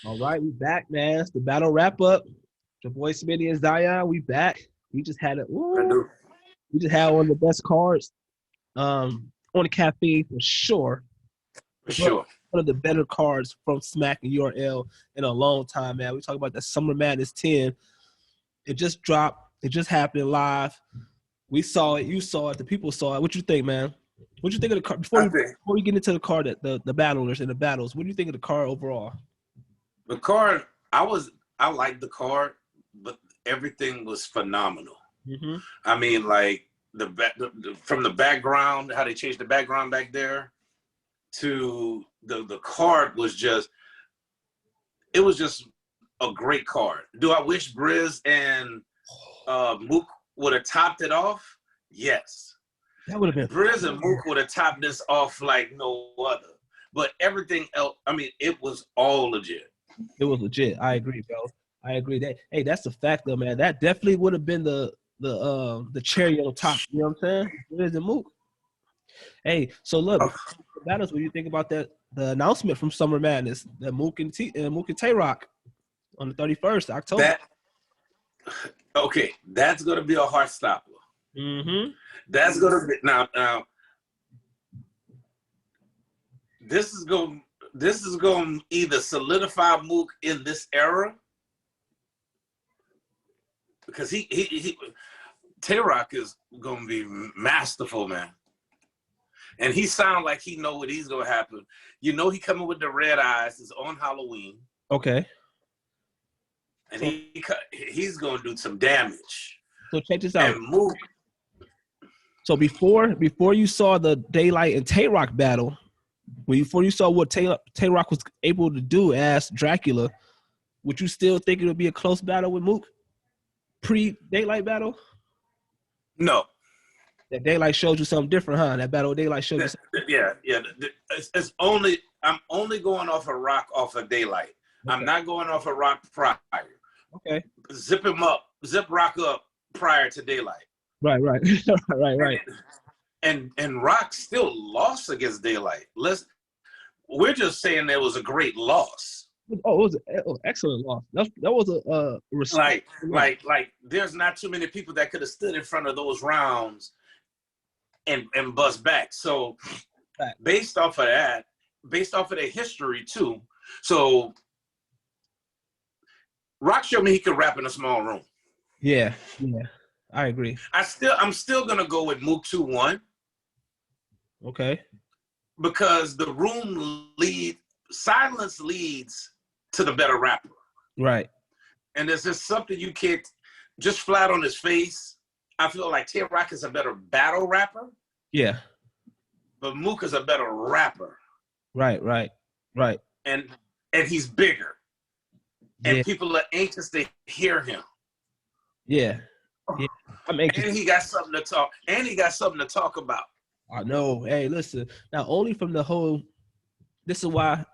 All right, we back, man. It's the battle wrap up. Your boy Smitty and Zion, we back. We just had I do. we just had one of the best cards on the caffeine for sure. For But sure. one of the better cards from Smack and URL in a long time, man. We talk about that Summer Madness 10. It just dropped. It just happened live. We saw it. You saw it. The people saw it. What you think, man? What you think of the card I think before we get into the card, the battlers and the battles? What do you think of the card overall? the card, I liked the card, but everything was phenomenal. Mm-hmm. I mean, like from the background, how they changed the background back there to the card was just, it was just a great card. Do I wish Briz and Mook would have topped it off? Yes. That would have been Briz and Mook would have topped this off like no other. But everything else, I mean, it was all legit. It was legit. I agree, bro. I agree. That hey, that's a fact though, man. That definitely would have been the cherry on top. You know what I'm saying? Where's the Mook? Hey, so look, battles. What do you think about that? The announcement from Summer Madness that Mook and Tay Rock on the 31st of October. That's gonna be a heart stopper. Mm-hmm. That's gonna be now. This is going to either solidify Mook in this era, because he Tay-Rock is going to be masterful, man. And he sound like he know what he's going to happen. You know he coming with the red eyes. It's on Halloween. Okay. And he's going to do some damage. So check this out. And Mook. So before you saw the Daylight and Tay-Rock battle, before you saw what Tay-Rock was able to do as Dracula, would you still think it would be a close battle with Mook? Pre-Daylight battle? No. That Daylight showed you something different, huh? That battle with Daylight showed you something. Yeah. I'm only going off a Rock off of Daylight. Okay. I'm not going off a Rock prior. Okay. Zip Rock up prior to Daylight. Right. right. And Rock still lost against Daylight. We're just saying that was a great loss. Oh, it was an excellent loss. That was a respect. Like there's not too many people that could have stood in front of those rounds and bust back. So based off of that, based off of their history too. So Rock showed me he could rap in a small room. Yeah. I agree. I'm still gonna go with Mook 2-1. Okay. Because the room silence leads to the better rapper. Right. And there's just something you can't, just flat on his face. I feel like Tay-Rock is a better battle rapper. Yeah. But Mook is a better rapper. Right. And he's bigger. And people are anxious to hear him. Yeah. I'm anxious. And he got something to talk about. I know. Hey, listen. Not only from the whole, this is why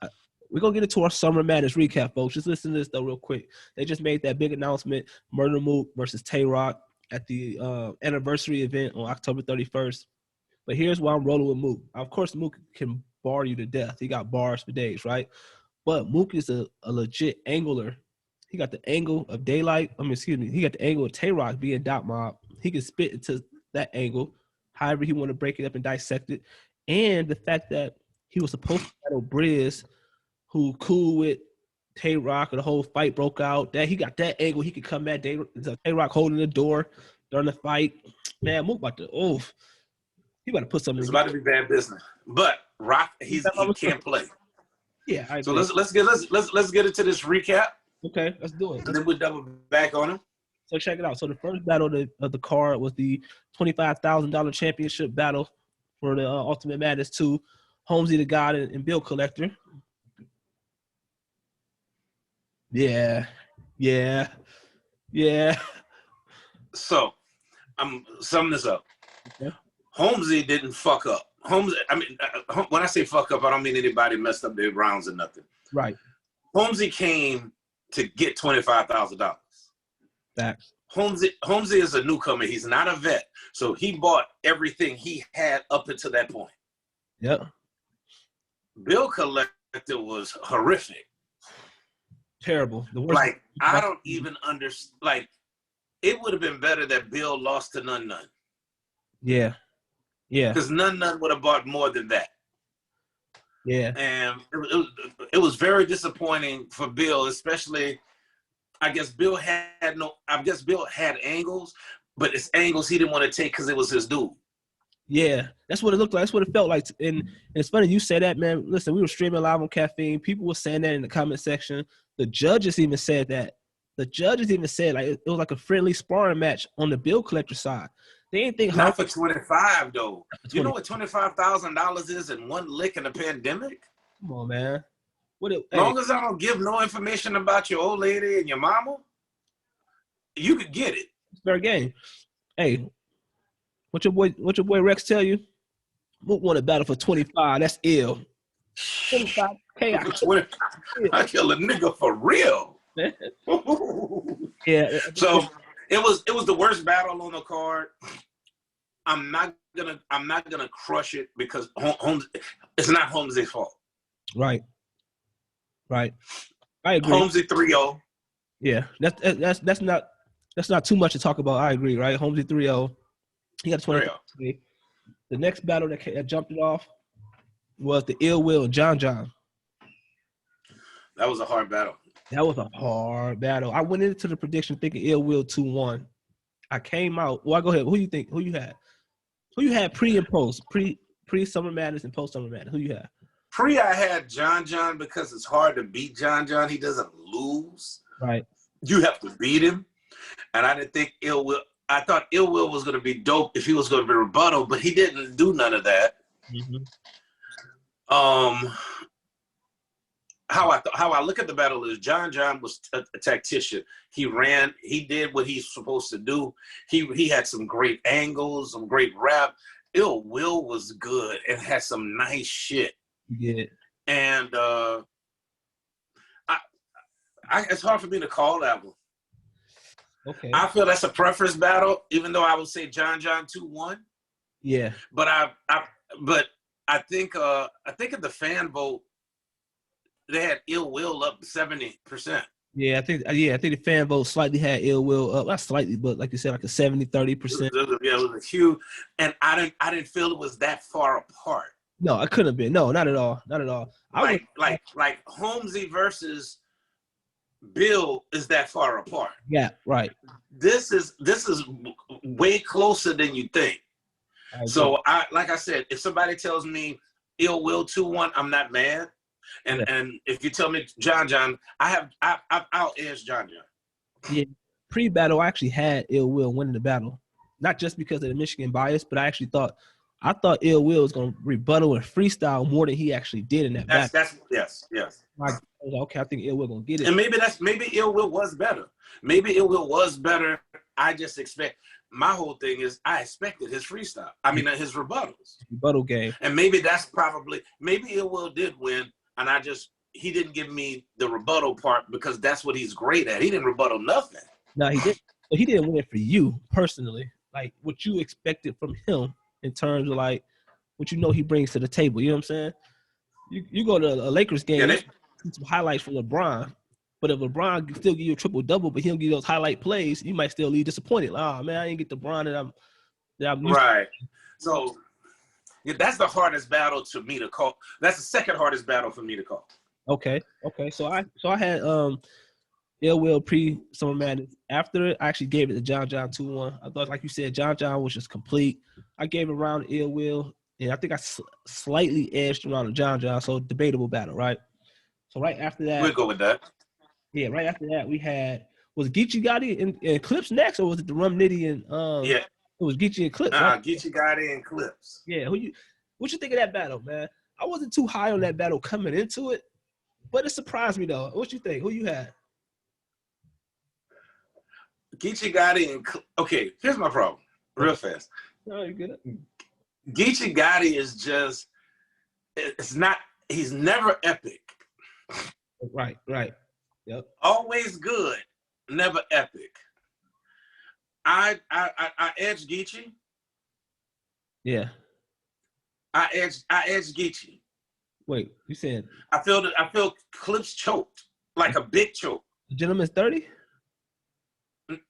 we're gonna get into our Summer Madness recap, folks. Just listen to this though, real quick. They just made that big announcement: Murder Mook versus Tay-Rock at the anniversary event on October 31st. But here's why I'm rolling with Mook. Of course, Mook can bar you to death. He got bars for days, right? But Mook is a legit angler. He got the angle of Daylight. He got the angle of Tay-Rock being Dot Mob. He can spit into that angle. However he want to break it up and dissect it. And the fact that he was supposed to battle Briz, who cool with Tay-Rock, and the whole fight broke out. That he got that angle. He could come at Tay-Rock holding the door during the fight. Man, Mook about to, he about to put something. It's about to be bad business. But Rock, he can't play. Yeah, I agree. So let's get into this recap. Okay, let's do it. And then we'll double back on him. So check it out. So the first battle of the card was the $25,000 championship battle for the Ultimate Madness 2, Holmesy the God and Bill Collector. Yeah. So I'm summing this up. Okay. Holmesy didn't fuck up. When I say fuck up, I don't mean anybody messed up their rounds or nothing. Right. Holmesy came to get $25,000. Facts. Holmesy is a newcomer. He's not a vet. So he bought everything he had up until that point. Yep. Bill Collector was horrific. Terrible. The worst. Like, I don't even understand. Like, it would have been better that Bill lost to None None. Yeah. Yeah. Because None None would have bought more than that. Yeah. And it was very disappointing for Bill, especially. I guess Bill had angles, but it's angles he didn't want to take because it was his dude. Yeah, that's what it looked like. That's what it felt like. And it's funny you say that, man. Listen, we were streaming live on Caffeine. People were saying that in the comment section. The judges even said that. The judges even said like it was like a friendly sparring match on the bill collector side. They didn't think not for 25 though. You know what $25,000 is in one lick in a pandemic? Come on, man. Long as I don't give no information about your old lady and your mama, you could get it. It's fair game. Hey, what your boy Rex tell you? Mook won a battle for 25. That's ill. 25K. I kill a nigga for real. Yeah. So it was the worst battle on the card. I'm not gonna crush it because it's not Holmes's fault. Right. I agree. Holmesy 3-0. Yeah, that's not too much to talk about. I agree, right? Holmesy 3-0. He got a 20. The next battle that jumped it off was the Ill Will and John John. That was a hard battle. That was a hard battle. I went into the prediction thinking Ill Will 2-1. I came out. Well, go ahead. Who you think? Who you had? Who you had pre and post? Pre Summer Madness and post Summer Madness. Who you had? Pre, I had John John because it's hard to beat John John. He doesn't lose. Right. You have to beat him. And I didn't think Ill Will. I thought Ill Will was going to be dope if he was going to be rebuttal, but he didn't do none of that. Mm-hmm. How I look at the battle is John John was a tactician. He ran. He did what he's supposed to do. He had some great angles, some great rap. Ill Will was good and had some nice shit. Yeah. And it's hard for me to call that one. Okay. I feel that's a preference battle, even though I would say John John 2-1. Yeah. But I think in the fan vote, they had Ill Will up 70%. Yeah, I think the fan vote slightly had Ill Will up. Not slightly, but like you said, like a 70-30%. Yeah, it was a huge, and I didn't feel it was that far apart. No, it couldn't have been. No, not at all. Not at all. Like Holmesy versus Bill is that far apart. Yeah, right. This is way closer than you think. So like I said, if somebody tells me Ill Will 2-1, I'm not mad. And if you tell me John John, I've out-edged John John. Yeah, pre-battle, I actually had Ill Will winning the battle, not just because of the Michigan bias, but I thought Ill Will was going to rebuttal and freestyle more than he actually did in that battle. Yes. Okay, I think Ill Will going to get it. And maybe Ill Will was better. I just expect. My whole thing is I expected his freestyle. I mean, his rebuttals. Rebuttal game. And maybe Ill Will did win, and he didn't give me the rebuttal part because that's what he's great at. He didn't rebuttal nothing. No, he didn't. But he didn't win for you personally. Like what you expected from him in terms of like what he brings to the table. You know what I'm saying? You go to a Lakers game, see some highlights from LeBron. But if LeBron can still give you a triple-double, but he don't give you those highlight plays, you might still leave disappointed. Like, oh, man, I didn't get the LeBron that I'm used right. So that's the hardest battle to me to call. That's the second hardest battle for me to call. Okay. So I had Ill Will pre-Summer Madness. After it, I actually gave it to John John 2-1. I thought, like you said, John John was just complete. I gave it around Ill Will, and I think I slightly edged around to John John, so debatable battle, right? So right after that. We'll go with that. Yeah, right after that, we had was Geechee Gotti and Clips next, or was it the Rum Nitty and Yeah, it was Geechee and Clips. Right? Geechee Gotti and Clips. Yeah, what you think of that battle, man? I wasn't too high on that battle coming into it, but it surprised me though. What you think? Who you had? Geechee Gotti and okay. Here's my problem, real fast. No, you good. Geechee Gotti is just it's not. He's never epic. Right. Yep. Always good, never epic. I edged Geechee. Yeah. I edged Geechee. Wait, you said I feel Clips choked. like a big choke. The gentleman's 30.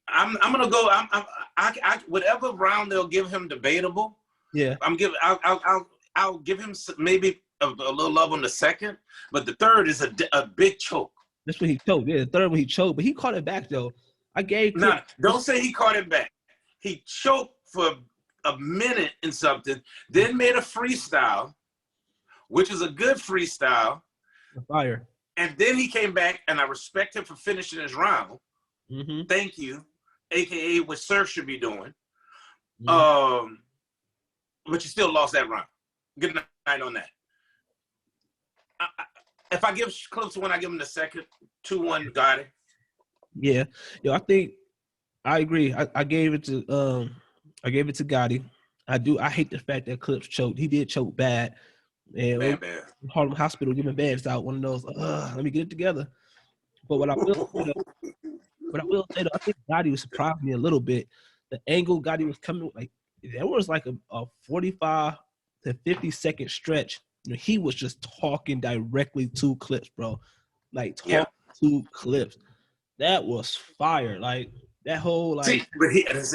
I'm gonna go. I whatever round they'll give him debatable. Yeah. I'll give him maybe a little love on the second, but the third is a big choke. That's when he choked. Yeah, the third one he choked, but he caught it back though. I gave. No, don't say he caught it back. He choked for a minute and something, then made a freestyle, which is a good freestyle. Fire. And then he came back, and I respect him for finishing his round. Mm-hmm. Thank you, aka what Surf should be doing. Mm-hmm. But you still lost that round. Good night on that. If I give Clips one, I give him the second. 2-1, got it. Yeah, yo, I think I agree. I gave it to Gotti. I hate the fact that Clips choked. He did choke bad. And Bad. Harlem Hospital giving bags out. One of those. Let me get it together. But what I will say, though, I think Gotti was surprised me a little bit. The angle Gotti was coming, like there was like a 45 to 50 second stretch. You know, he was just talking directly to Clips, bro. Like talking to Clips. That was fire. Like that whole like. See, but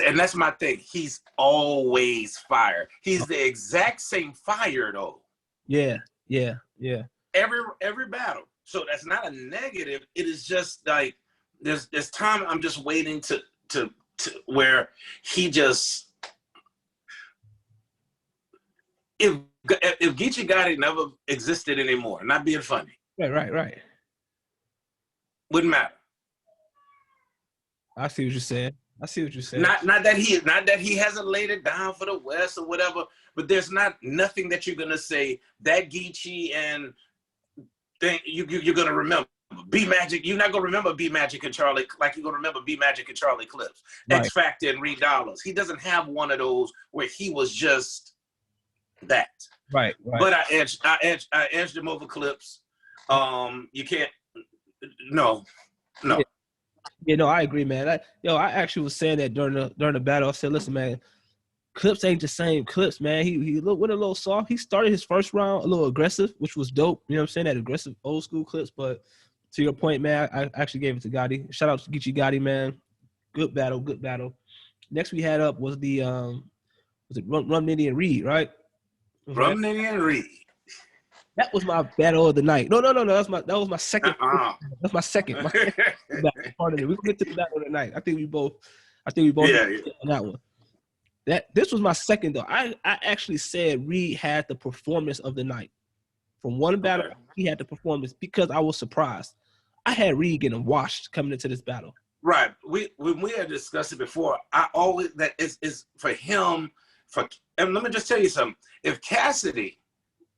and that's my thing. He's always fire. He's the exact same fire though. Yeah. Every battle. So that's not a negative. It is just like there's time I'm just waiting to where he just if Geechee Gotti never existed anymore, not being funny. Right. Wouldn't matter. I see what you're saying. Not that he hasn't laid it down for the West or whatever, but there's nothing that you're gonna say that Geechee and then you're gonna remember. B Magic, you're not gonna remember B Magic and Charlie like you're gonna remember B Magic and Charlie Clips. Right. X Factor and Reed Dollars. He doesn't have one of those where he was just that. Right. But I edged him over Clips. You can't. No. Yeah, no, I agree, man. I actually was saying that during the battle. I said, listen, man, Clips ain't the same Clips, man. He went a little soft. He started his first round a little aggressive, which was dope. You know what I'm saying? That aggressive old school Clips. But to your point, man, I actually gave it to Gotti. Shout out to Geechee Gotti, man. Good battle. Next we had up was the was it Rum Nitty and Reed, right? Rum Nitty and Reed. That was my battle of the night. No. That was my second. That's my second. Part of it. We can get to the battle of the night. I think we both. Yeah. On that one. This was my second though. I actually said Reed had the performance of the night. From one battle, he had the performance because I was surprised. I had Reed getting washed coming into this battle. Right. When we had discussed it before, I always that is for him. And let me just tell you something. If Cassidy,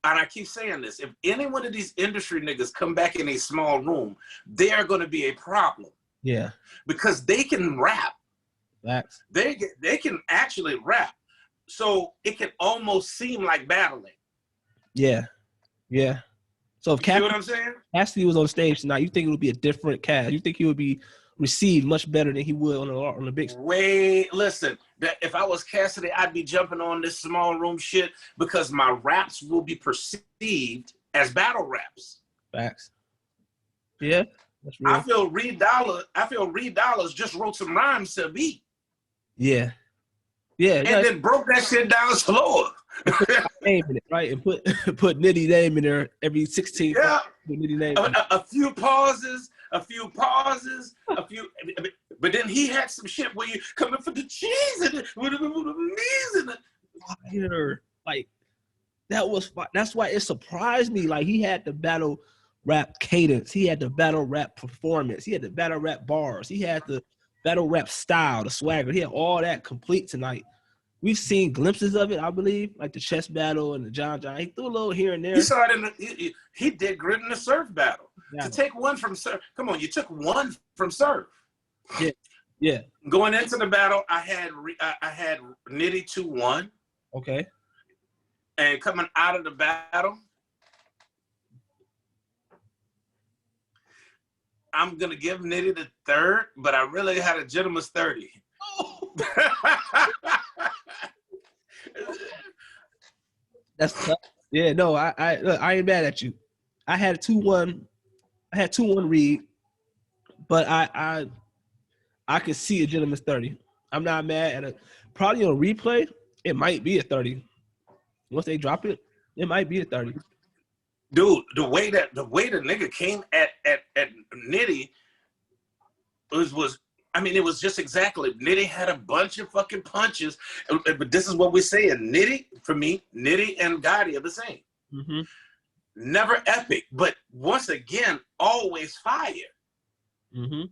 and I keep saying this, if any one of these industry niggas come back in a small room, they are going to be a problem. Yeah. Because they can rap. Facts. They can actually rap. So it can almost seem like battling. Yeah. So if you know what I'm saying? Cassidy was on stage tonight, you think it would be a different cast? You think he would be received much better than he would on the big stage? Listen, that if I was Cassidy, I'd be jumping on this small room shit because my raps will be perceived as battle raps. Facts. Yeah, that's real. I feel Reed Dollars just wrote some rhymes to a beat. Yeah. And then broke that shit down slower. Name in it, right? And put Nitty name in there every 16. Yeah. Nitty name. A few pauses. But then he had some shit where you coming for the cheese and with the knees and fire. Like that was fire. That's why it surprised me. Like he had the battle rap cadence, he had the battle rap performance, he had the battle rap bars, he had the battle rap style, the swagger. He had all that complete tonight. We've seen glimpses of it, I believe, like the chess battle and the John. He threw a little here and there. You saw it he did Grit in the Surf battle. Yeah. To take one from Surf, come on, you took one from Surf. Yeah. Going into the battle, I had Nitty 2-1. Okay. And coming out of the battle, I'm gonna give Nitty the third, but I really had a gentleman's 30. Oh. That's tough. Yeah, no, I ain't mad at you. I had 2-1. I had 2-1 Reed. but I could see a gentleman's 30. I'm not mad at it. Probably on replay, it might be a 30. Once they drop it, it might be a 30. Dude, the way the nigga came at Nitty was I mean, it was just exactly. Nitty had a bunch of fucking punches, but this is what we're saying. Nitty, for me, Nitty and Gotti are the same. Mm-hmm. Never epic, but once again, always fire. Mm-hmm.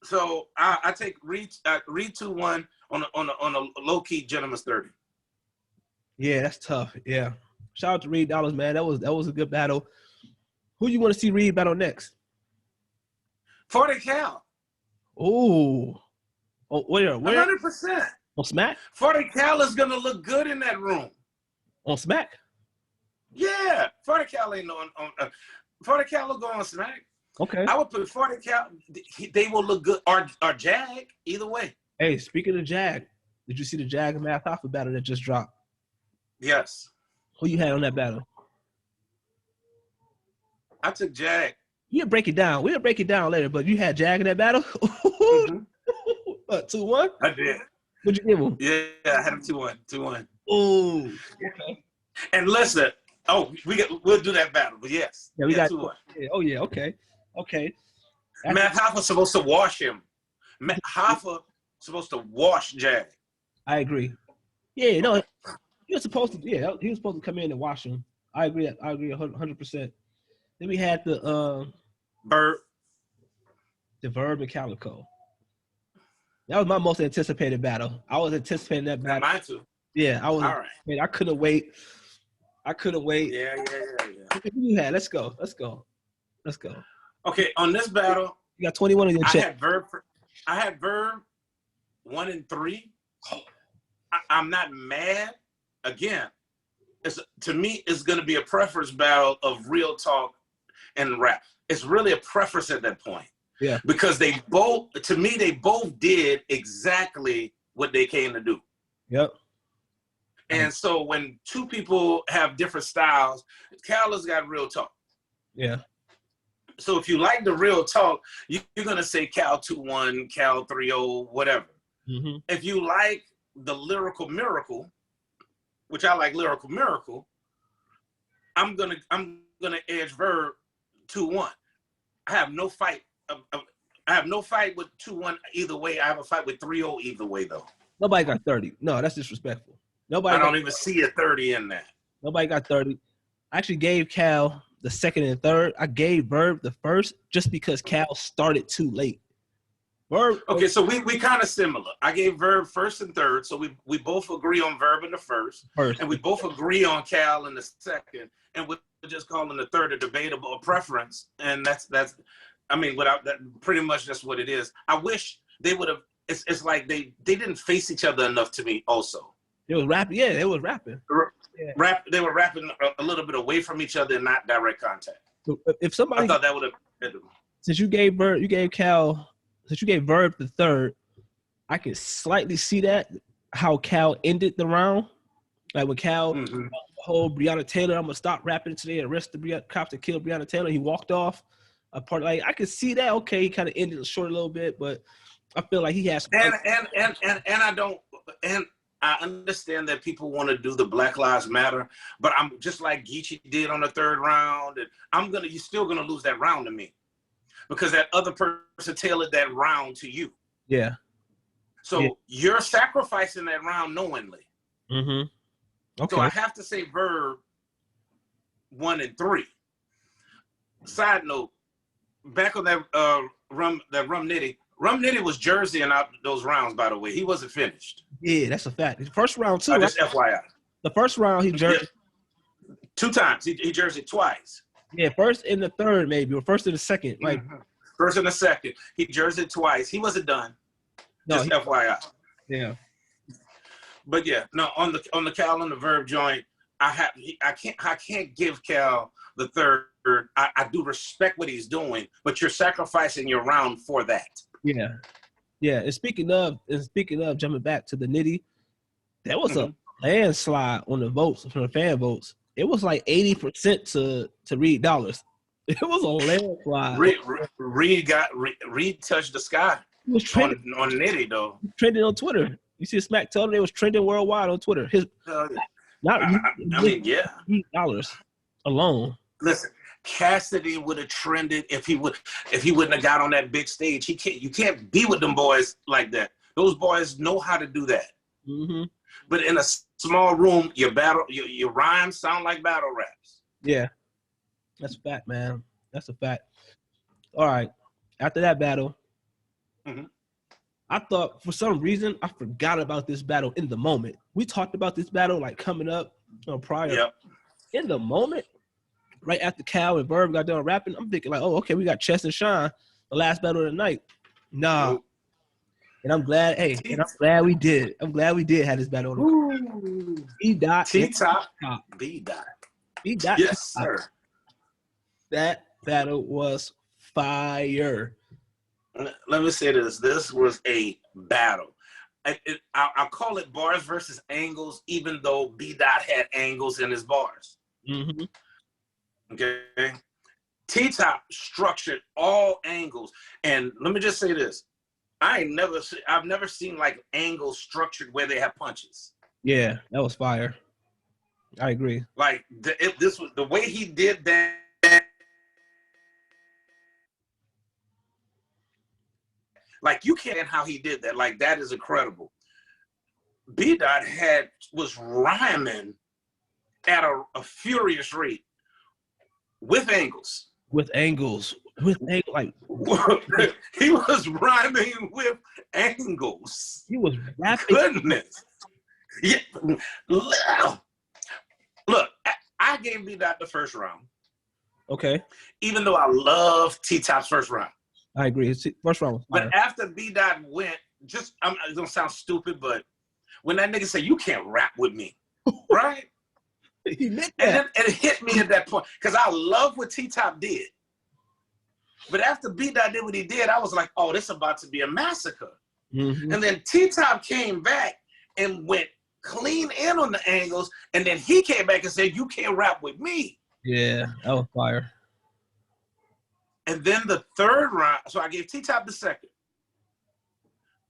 So I take Reed 2-1 on a low key gentleman's 30. Yeah, that's tough. Yeah. Shout out to Reed Dollars, man. That was a good battle. Who you want to see Reed battle next? 40 Cal. Ooh. Oh, where? 100%. On Smack? 40 Cal is gonna look good in that room. On Smack? Yeah, 40 Cal ain't on 40 Cal will go on Smack. Okay. I would put 40 Cal. They will look good. Or Jag, either way. Hey, speaking of Jag, did you see the Jag and Math Hoffa battle that just dropped? Yes. Who you had on that battle? I took Jag. We'll break it down. We'll break it down later, but you had Jag in that battle? Mm-hmm. What, 2-1? I did. What'd you give him? Yeah, I had him 2-1. Oh, okay. And listen, we'll do that battle, but yes. Yeah, we got 2-1. Yeah, oh, yeah, okay. Matt Hoffa's supposed to wash him. Matt Hoffa supposed to wash Jag. I agree. Yeah, no, he was supposed to. Yeah, he was supposed to come in and wash him. I agree 100%. Then we had the Verb and Calico. That was my most anticipated battle. I was anticipating that battle. Mine too. Yeah, I was. All right. Man, I couldn't wait. Yeah. Who you had? Let's go. Okay, on this battle, You got 21 on your check. I had Verb 1 and 3. I'm not mad. Again, to me, it's going to be a preference battle of real talk and rap. It's really a preference at that point. Yeah. Because they both did exactly what they came to do. Yep. And so when two people have different styles, Cal has got real talk. Yeah. So if you like the real talk, you're going to say Cal 2-1, Cal 3-0, whatever. Mm-hmm. If you like the lyrical miracle, which I like lyrical miracle, I'm gonna edge Verb 2-1. I have no fight. I have no fight with 2-1 either way. I have a fight with 3-0 either way, though. Nobody got 30. No, that's disrespectful. I don't even see a 30 in that. Nobody got 30. I actually gave Cal the second and third. I gave Verb the first just because Cal started too late. Verb. Okay, so we kind of similar. I gave Verb first and third, so we both agree on Verb in the first, and we both agree on Cal in the second, and we're just calling the third a debatable preference, and that's. I mean, without that, pretty much that's what it is. I wish they would have. It's like they didn't face each other enough to me. Also, it was rapping. Yeah, it was rapping. Yeah. They were rapping a little bit away from each other and not direct contact. If somebody, I thought that would have. Since you gave Verb the third, I could slightly see that how Cal ended the round. Like when Cal the whole Breonna Taylor, I'm gonna stop rapping today, arrest the cops that killed Breonna Taylor. He walked off. Like I could see that. Okay, he kind of ended it short a little bit, but I feel like he has. And I understand that people want to do the Black Lives Matter, but I'm just like Geechee did on the third round, and you're still gonna lose that round to me, because that other person tailored that round to you. Yeah. So you're sacrificing that round knowingly. Mm-hmm. Okay. So I have to say Verb 1 and 3. Side note, back on that Rum Nitty. Rum Nitty was Jersey in those rounds, by the way. He wasn't finished. Yeah, that's a fact. The first round too. Just FYI. The first round he Jersey. 2 times. He Jersey twice. Yeah, first and the third maybe, or first and the second. Like first and the second. He Jersey twice. He wasn't done. No, just FYI. Yeah. But yeah, no, on the Cal and the Verb joint, I can't give Cal the third. I do respect what he's doing, but you're sacrificing your round for that. Yeah. Yeah. And speaking of jumping back to the Nitty, there was a landslide on the votes from the fan votes. It was like 80% to Reed Dollars. It was a landslide. Reed touched the sky It was trending on Nitty though. on Twitter. You see Smack Telling it was trending worldwide on Twitter. His not I mean, yeah. $8 alone. Listen, Cassidy would have trended if he wouldn't have got on that big stage. You can't be with them boys like that. Those boys know how to do that. Mm-hmm. But in a small room, your rhymes sound like battle raps. Yeah, that's a fact, man. That's a fact. All right, after that battle, I thought for some reason I forgot about this battle in the moment. We talked about this battle like coming up prior. Yep. In the moment, right after Cal and Verb got done rapping, I'm thinking like, oh, okay, we got Chess and Sean, the last battle of the night. Nah. Nope. And I'm glad, I'm glad we did. I'm glad we did have this battle. B-Dot. T-Top. B-Dot. B-Dot. Yes, sir. That battle was fire. Let me say this. This was a battle. I'll call it bars versus angles, even though B-Dot had angles in his bars. Mm-hmm. Okay. T-Top structured all angles. And let me just say this. I've never seen like angles structured where they have punches. Yeah, that was fire. I agree. Like this was the way he did that. Like you can't how he did that. Like that is incredible. B-Dot was rhyming at a furious rate with angles. Like he was rhyming with angles. He was rapping. Goodness. Yeah. Look, I gave B-Dot the first round. Okay. Even though I love T-Top's first round. I agree. His first round was fire. But after B-Dot went, it's gonna sound stupid, but when that nigga said, "You can't rap with me," right? He meant that. And it hit me at that point because I love what T-Top did. But after B-Dot did what he did, I was like, "Oh, this is about to be a massacre." Mm-hmm. And then T-Top came back and went clean in on the angles, and then he came back and said, "You can't rap with me." Yeah, that was fire. And then the third round, so I gave T-Top the second.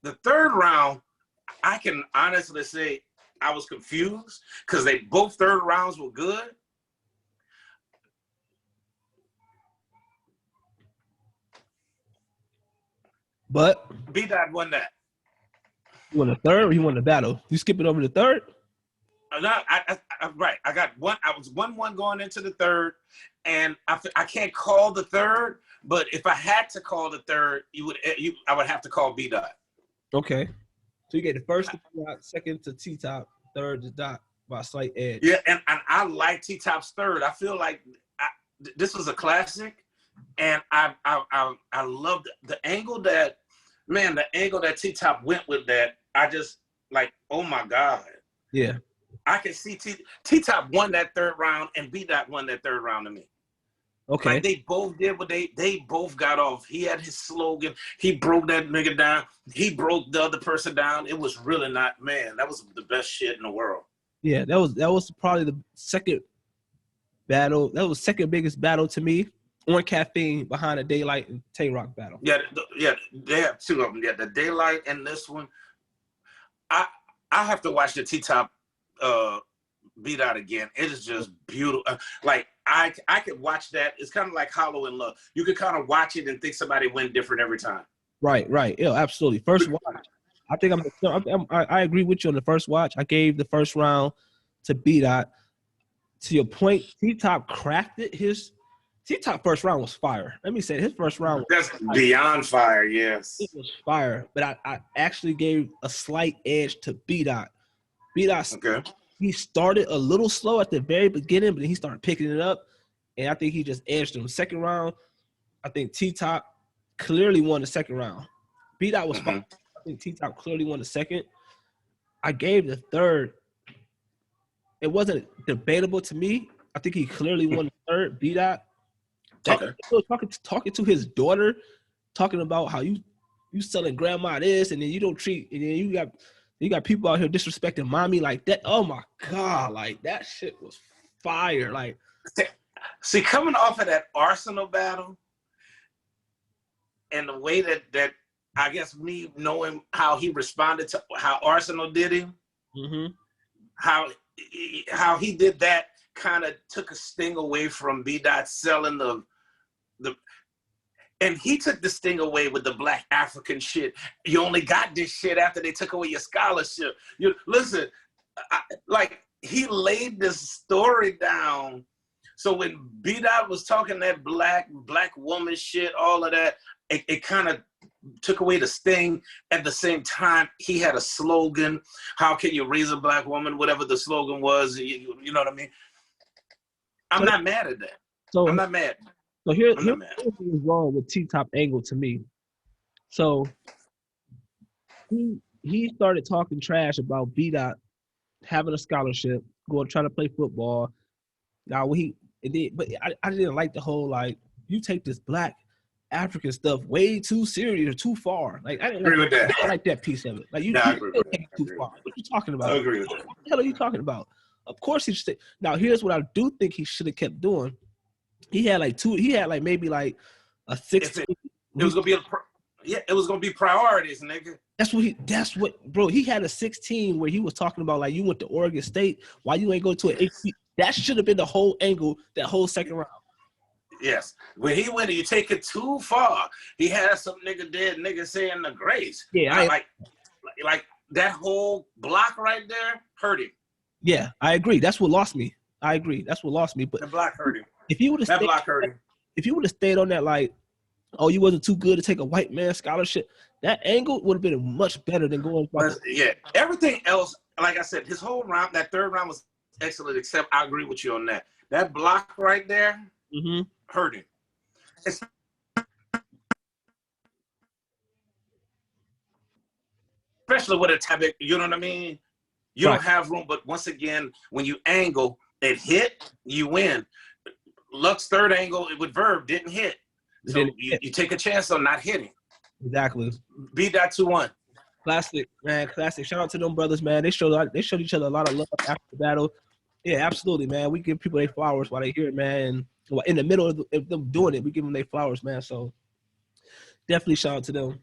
The third round, I can honestly say I was confused because both third rounds were good. But B-Dot won that. You won the third or you won the battle? You skip it over the third? No, right. I got one. I was 1-1 going into the third, and I can't call the third. But if I had to call the third, I would have to call B-Dot. Okay. So you get the first to B-Dot, second to T-Top, third to Dot by a slight edge. Yeah, and I like T-Top's third. I feel like this was a classic, and I loved the angle that T-Top went with that. I just like, oh my God. Yeah. I can see T-Top won that third round and B-Dot won that third round to me. Okay. Like they both did what they both got off. He had his slogan. He broke that nigga down. He broke the other person down. It was really not, man, that was the best shit in the world. Yeah, that was probably the second battle. That was second biggest battle to me on Caffeine behind the Daylight and Tay-Rock battle. Yeah, they have two of them. Yeah, the Daylight and this one. I have to watch the T-Top B-Dot again. It is just beautiful. Like I could watch that. It's kind of like Hollow in Love. You could kind of watch it and think somebody went different every time. Right. Yeah, absolutely. First watch. I think I agree with you on the first watch. I gave the first round to B-Dot. To your point, T-Top crafted his T-Top first round was fire. Let me say his first round was beyond fire. Yes, it was fire. But I actually gave a slight edge to B-Dot. B-Dot, okay. He started a little slow at the very beginning, but then he started picking it up, and I think he just edged him. Second round, I think T-Top clearly won the second round. B-Dot was fine. I think T-Top clearly won the second. I gave the third. It wasn't debatable to me. I think he clearly won the third. B-Dot. Okay. Talking to his daughter, talking about how you selling grandma this, and then you don't treat, and then you got people out here disrespecting mommy like that. Oh my God, like that shit was fire. Like See, coming off of that Arsenal battle, and the way that I guess me knowing how he responded to how Arsenal did him, how he did that kind of took a sting away from B-Dot selling the and he took the sting away with the Black African shit. You only got this shit after they took away your scholarship. You listen, like he laid this story down. So when B-Dot was talking that black woman shit, all of that, it kind of took away the sting. At the same time, he had a slogan, how can you raise a black woman, whatever the slogan was, you know what I mean? I'm not mad at that. So I'm not mad. So here's what was wrong with T-Top Angle to me. So he started talking trash about B-Dot having a scholarship, going trying to play football. Now but I didn't like the whole like you take this Black African stuff way too serious or too far. Like I didn't agree with that. I like that piece of it. Like you take it too far. What are you talking about? I agree with that. What the hell are you talking about? Of course he should. Now here's what I do think he should have kept doing. He had maybe like a 16. It was gonna be it was gonna be priorities, nigga. Bro, he had a 16 where he was talking about like you went to Oregon State, why you ain't go to an HB. That should have been the whole angle, that whole second round. Yes. When he went, you take it too far. He had some dead nigga saying the grace. Yeah, like that whole block right there hurt him. Yeah, I agree. That's what lost me. I agree. That's what lost me. But the block hurt him. If you would have stayed on that, like, oh, you wasn't too good to take a white man scholarship, that angle would have been much better than going. Yeah, everything else, like I said, his whole round, that third round was excellent. Except I agree with you on that. That block right there hurt him. Especially with a topic, you know what I mean? You don't have room, but once again, when you angle, it hit, you win. Luck's third angle with Verb didn't hit. So you take a chance on not hitting. Exactly. Beat that 2-1. Classic, man. Classic. Shout out to them brothers, man. They showed each other a lot of love after the battle. Yeah, absolutely, man. We give people their flowers while they here, man. And in the middle of them doing it, we give them their flowers, man. So definitely shout out to them.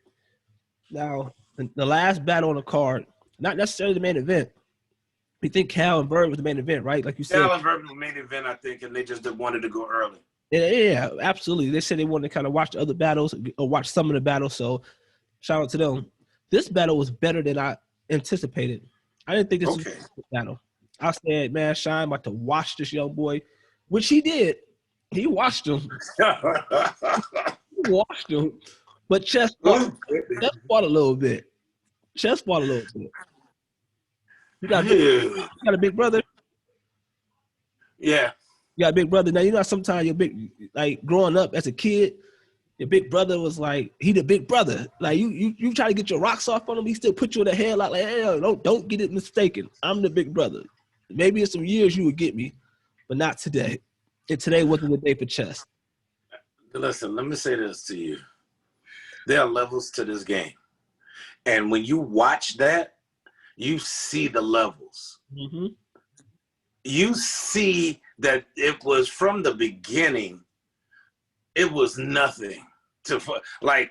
Now, the last battle on the card, not necessarily the main event. We think Cal and Verb was the main event, right? Like you said. Cal and Verb was the main event, I think, and they just wanted to go early. Yeah, absolutely. They said they wanted to kind of watch the other battles or watch some of the battles. So shout out to them. This battle was better than I anticipated. I didn't think this was a battle. I said, man, Shine about to watch this young boy, which he did. He watched him. But Chess fought a little bit. You got a big brother? Yeah. You got a big brother. Now, you know, sometimes like growing up as a kid, your big brother was like, he the big brother. Like you try to get your rocks off on him, he still put you in the headlock like, hey, don't get it mistaken. I'm the big brother. Maybe in some years you would get me, but not today. And today wasn't the day for Chess. Listen, let me say this to you. There are levels to this game. And when you watch that, you see the levels. You see that it was from the beginning, it was nothing to like.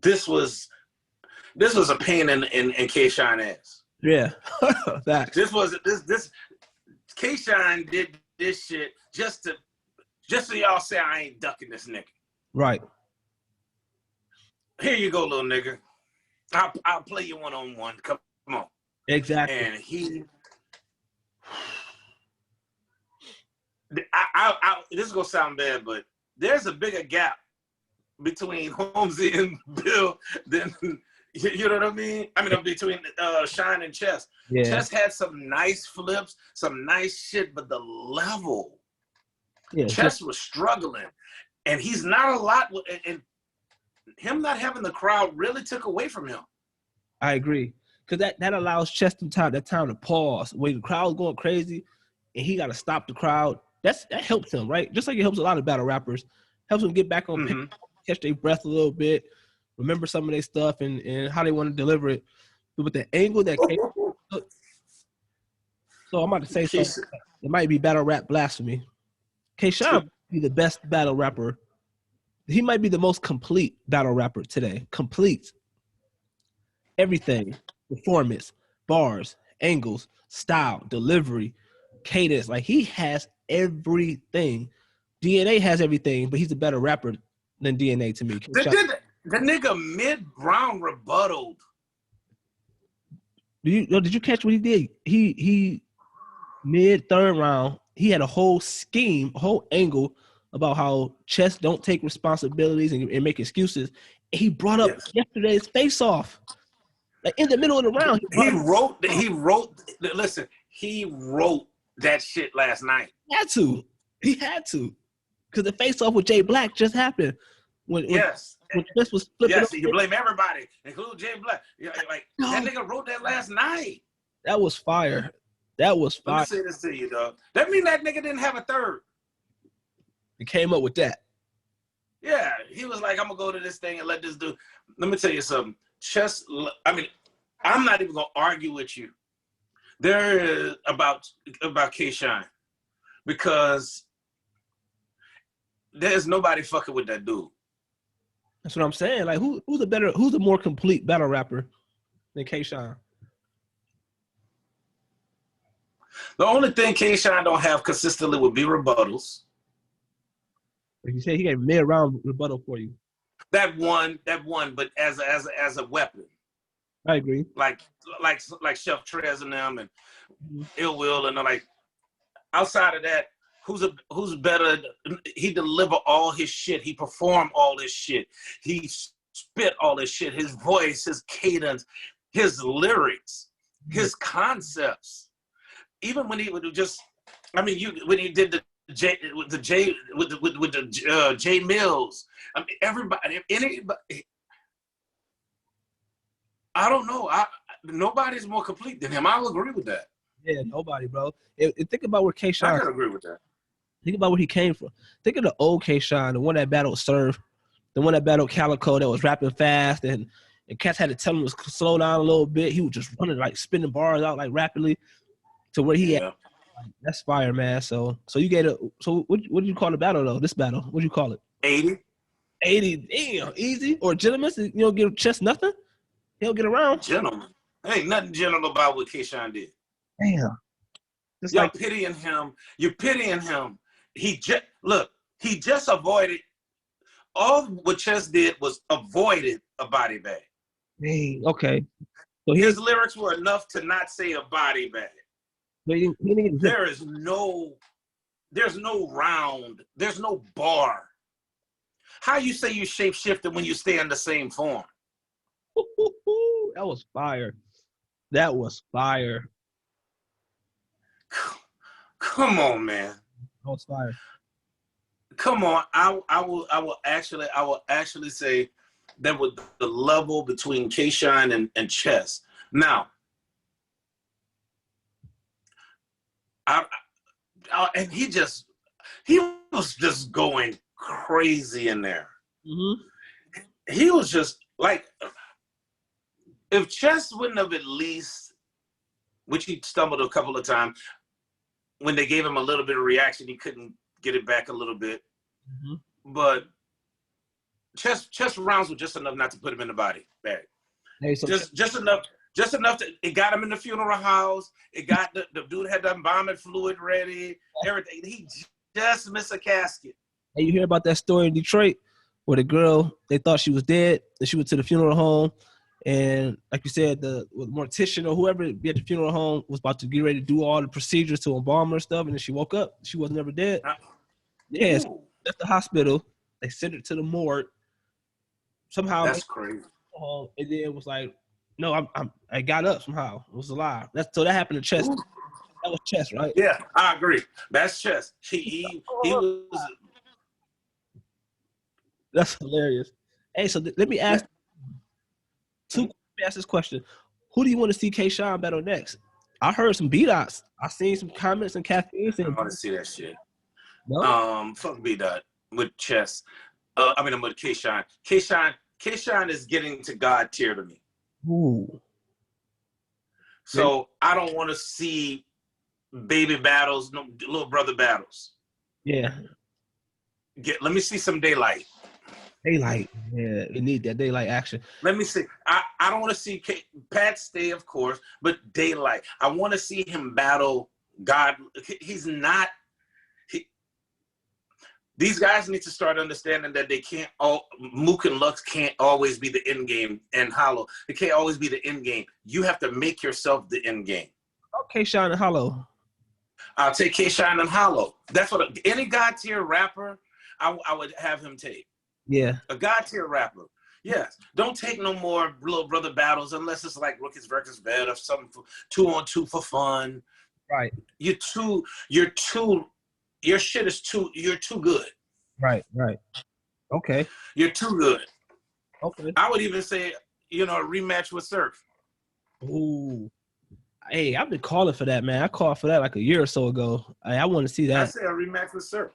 This was a pain in K-Shine ass. Yeah, that. This K-Shine did this shit just so y'all say I ain't ducking this nigga. Right. Here you go, little nigga. I'll play you one-on-one. Come on. Exactly. And this is gonna sound bad, but there's a bigger gap between Holmesy and Bill than you know what I mean? I mean, between Shine and Chess. Yeah. Chess had some nice flips, some nice shit, but the level, Chess was struggling, and he's not a lot. And him not having the crowd really took away from him. I agree, because that allows Chess time to pause when the crowd's going crazy, and he got to stop the crowd. That helps him, right? Just like it helps a lot of battle rappers. Helps them get back on pitch, catch their breath a little bit, remember some of their stuff and how they want to deliver it. But with the angle that came, so I'm about to say something. It might be battle rap blasphemy. K-Shine be the best battle rapper. He might be the most complete battle rapper today. Complete everything, performance, bars, angles, style, delivery, cadence. Like he has everything. DNA has everything, but he's a better rapper than DNA to me. The nigga mid-round rebuttaled. Did you catch what he did? He mid third round, he had a whole scheme, a whole angle about how Chess don't take responsibilities and make excuses. He brought up yesterday's face off. Like in the middle of the round. He wrote that shit last night. He had to. Because the face off with Jay Black just happened. When Chess was flipping. Yes, you blame everybody, including Jay Black. That nigga wrote that last night. That was fire. That was fire. Let me say this to you, dog. That mean that nigga didn't have a third. He came up with that. Yeah, he was like, I'm gonna go to this thing and let this do. Let me tell you something. Chess, I mean, I'm not even gonna argue with you. There is about K-Shine, because there's nobody fucking with that dude. That's what I'm saying. Like, who's a more complete battle rapper than K-Shine? The only thing K-Shine don't have consistently would be rebuttals. Like you said, he gave mid-round rebuttal for you. That one, but as a weapon. I agree. Like Chef Trez and them and Ill Will and like outside of that, who's better? He deliver all his shit. He perform all his shit. He spit all his shit. His voice, his cadence, his lyrics, his concepts. Even when he would just, when he did the J Mills. I mean, anybody. I don't know. Nobody's more complete than him. I'll agree with that. Yeah, nobody, bro. Think about where K-Shine. I can agree with that. Think about where he came from. Think of the old K-Shine, the one that battled Surf, the one that battled Calico that was rapping fast, and cats had to tell him to slow down a little bit. He was just running, like spinning bars out like rapidly to where he at. That's fire, man. So you get it. So what did you call the battle though? This battle, what do you call it? 80. Damn, easy. Or gentlemen, you don't give Chess nothing. He don't get around. Gentleman, ain't nothing gentleman about what K-Shine did. Damn. You're pitying him. You're pitying him. He just avoided. All what Chess did was avoided a body bag. Hey, okay. So his lyrics were enough to not say a body bag. There's no round. There's no bar. How you say you shape-shifted when you stay in the same form? That was fire. That was fire. Come on, man. That was fire. Come on. I will actually say that with the level between K-Shine and Chess. Now, and he was just going crazy in there. Mm-hmm. He was just like, if Chess wouldn't have at least, which he stumbled a couple of times, when they gave him a little bit of reaction, he couldn't get it back a little bit. Mm-hmm. But Chess rounds were just enough not to put him in the body bag. Hey, so just enough to, it got him in the funeral house. It got the dude had the embalming fluid ready, everything. He just missed a casket. Hey, you hear about that story in Detroit where the girl, they thought she was dead, and she went to the funeral home, and like you said, the mortician or whoever at the funeral home was about to get ready to do all the procedures to embalm her and stuff, and then she woke up. She was never dead. Yes, yeah, left the hospital. They sent her to the morgue. Somehow that's crazy. And then it was like, no, I got up somehow. It was alive. So that happened to Chess. Ooh. That was Chess, right? Yeah, I agree. That's Chess. He was. That's hilarious. Hey, so let me ask this question. Who do you want to see K-Shine battle next? I heard some B-Dots. I seen some comments and caffeine. I want to see that shit. No? Fuck B-Dot with Chess. I'm with K-Shine. K-Shine is getting to God tier to me. Ooh. So I don't want to see baby battles, no little brother battles. Yeah. Let me see some daylight. Daylight. Yeah, we need that daylight action. Let me see. I don't want to see Pat stay, of course, but daylight. I want to see him battle God. He's not. These guys need to start understanding that they can't Mook and Lux can't always be the end game, and Hollow. It can't always be the end game. You have to make yourself the end game. Okay, Sean and Hollow. I'll take K-Shine and Hollow. That's what any God tier rapper I would have him take. Yeah. A God tier rapper. Yes. Don't take no more little brother battles unless it's like Rookies versus Vet or something for 2-on-2 for fun. Right. Your shit is you're too good. Right. Okay. You're too good. Okay. I would even say, a rematch with Surf. Ooh. Hey, I've been calling for that, man. I called for that like a year or so ago. I want to see that. I say a rematch with Surf.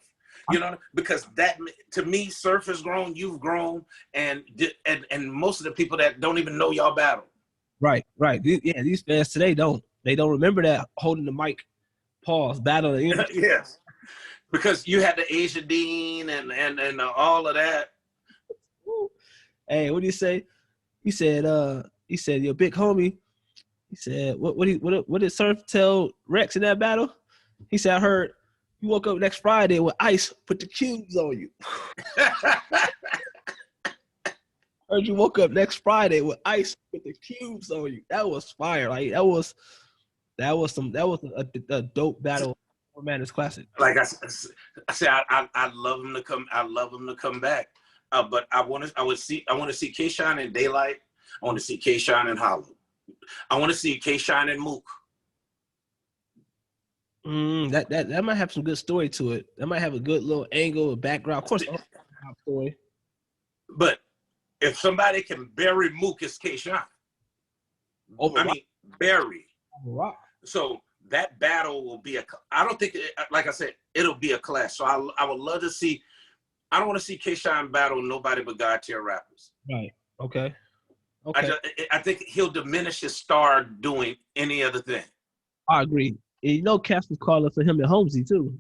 Because that, to me, Surf has grown, you've grown, and most of the people that don't even know y'all battle. Right. These fans today don't remember that holding the mic, pause, battling. Yes, because you had the Asia Dean and all of that. Hey, what do you say? He said, your big homie. He said, what did Surf tell Rex in that battle? He said, I heard you woke up next Friday with ice, put the cubes on you. Heard you woke up next Friday with ice, put the cubes on you. That was fire. Like that was a dope battle. Man, it's classic. Like I say, I love him to come. I love him to come back. But I want to see K-Shine and Daylight. I want to see K-Shine and Hollow. I want to see K-Shine and Mook. That might have some good story to it. That might have a good little angle, a background. Of course, story. But if somebody can bury Mook, it's K-Shine. Bury. So that battle will be I don't think, like I said, it'll be a clash. So I would love to see. I don't want to see K-Shine battle nobody but God tier rappers. Right. Okay. I think he'll diminish his star doing any other thing. I agree. And Cass was calling for him and Holmesy too.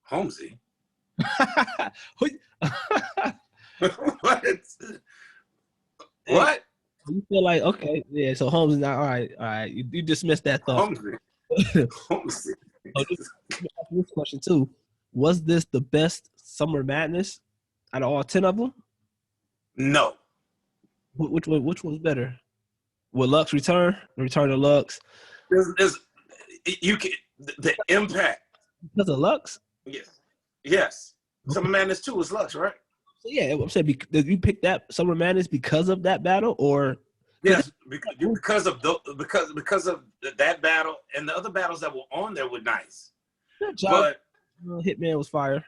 Holmesy? What? You feel like, okay, yeah, so Holmes is not, all right. You dismissed that thought. Holmesy. This question too. Was this the best Summer Madness out of all 10 of them? No. Which one's better? Will Lux return to Lux? The impact. Because of Lux? Yes. Summer Madness 2 was Lux, right? So yeah, I'm saying, did you pick that Summer Madness because of that battle, or? Yes, because of that battle, and the other battles that were on there were nice. Good job. But Hitman was fire.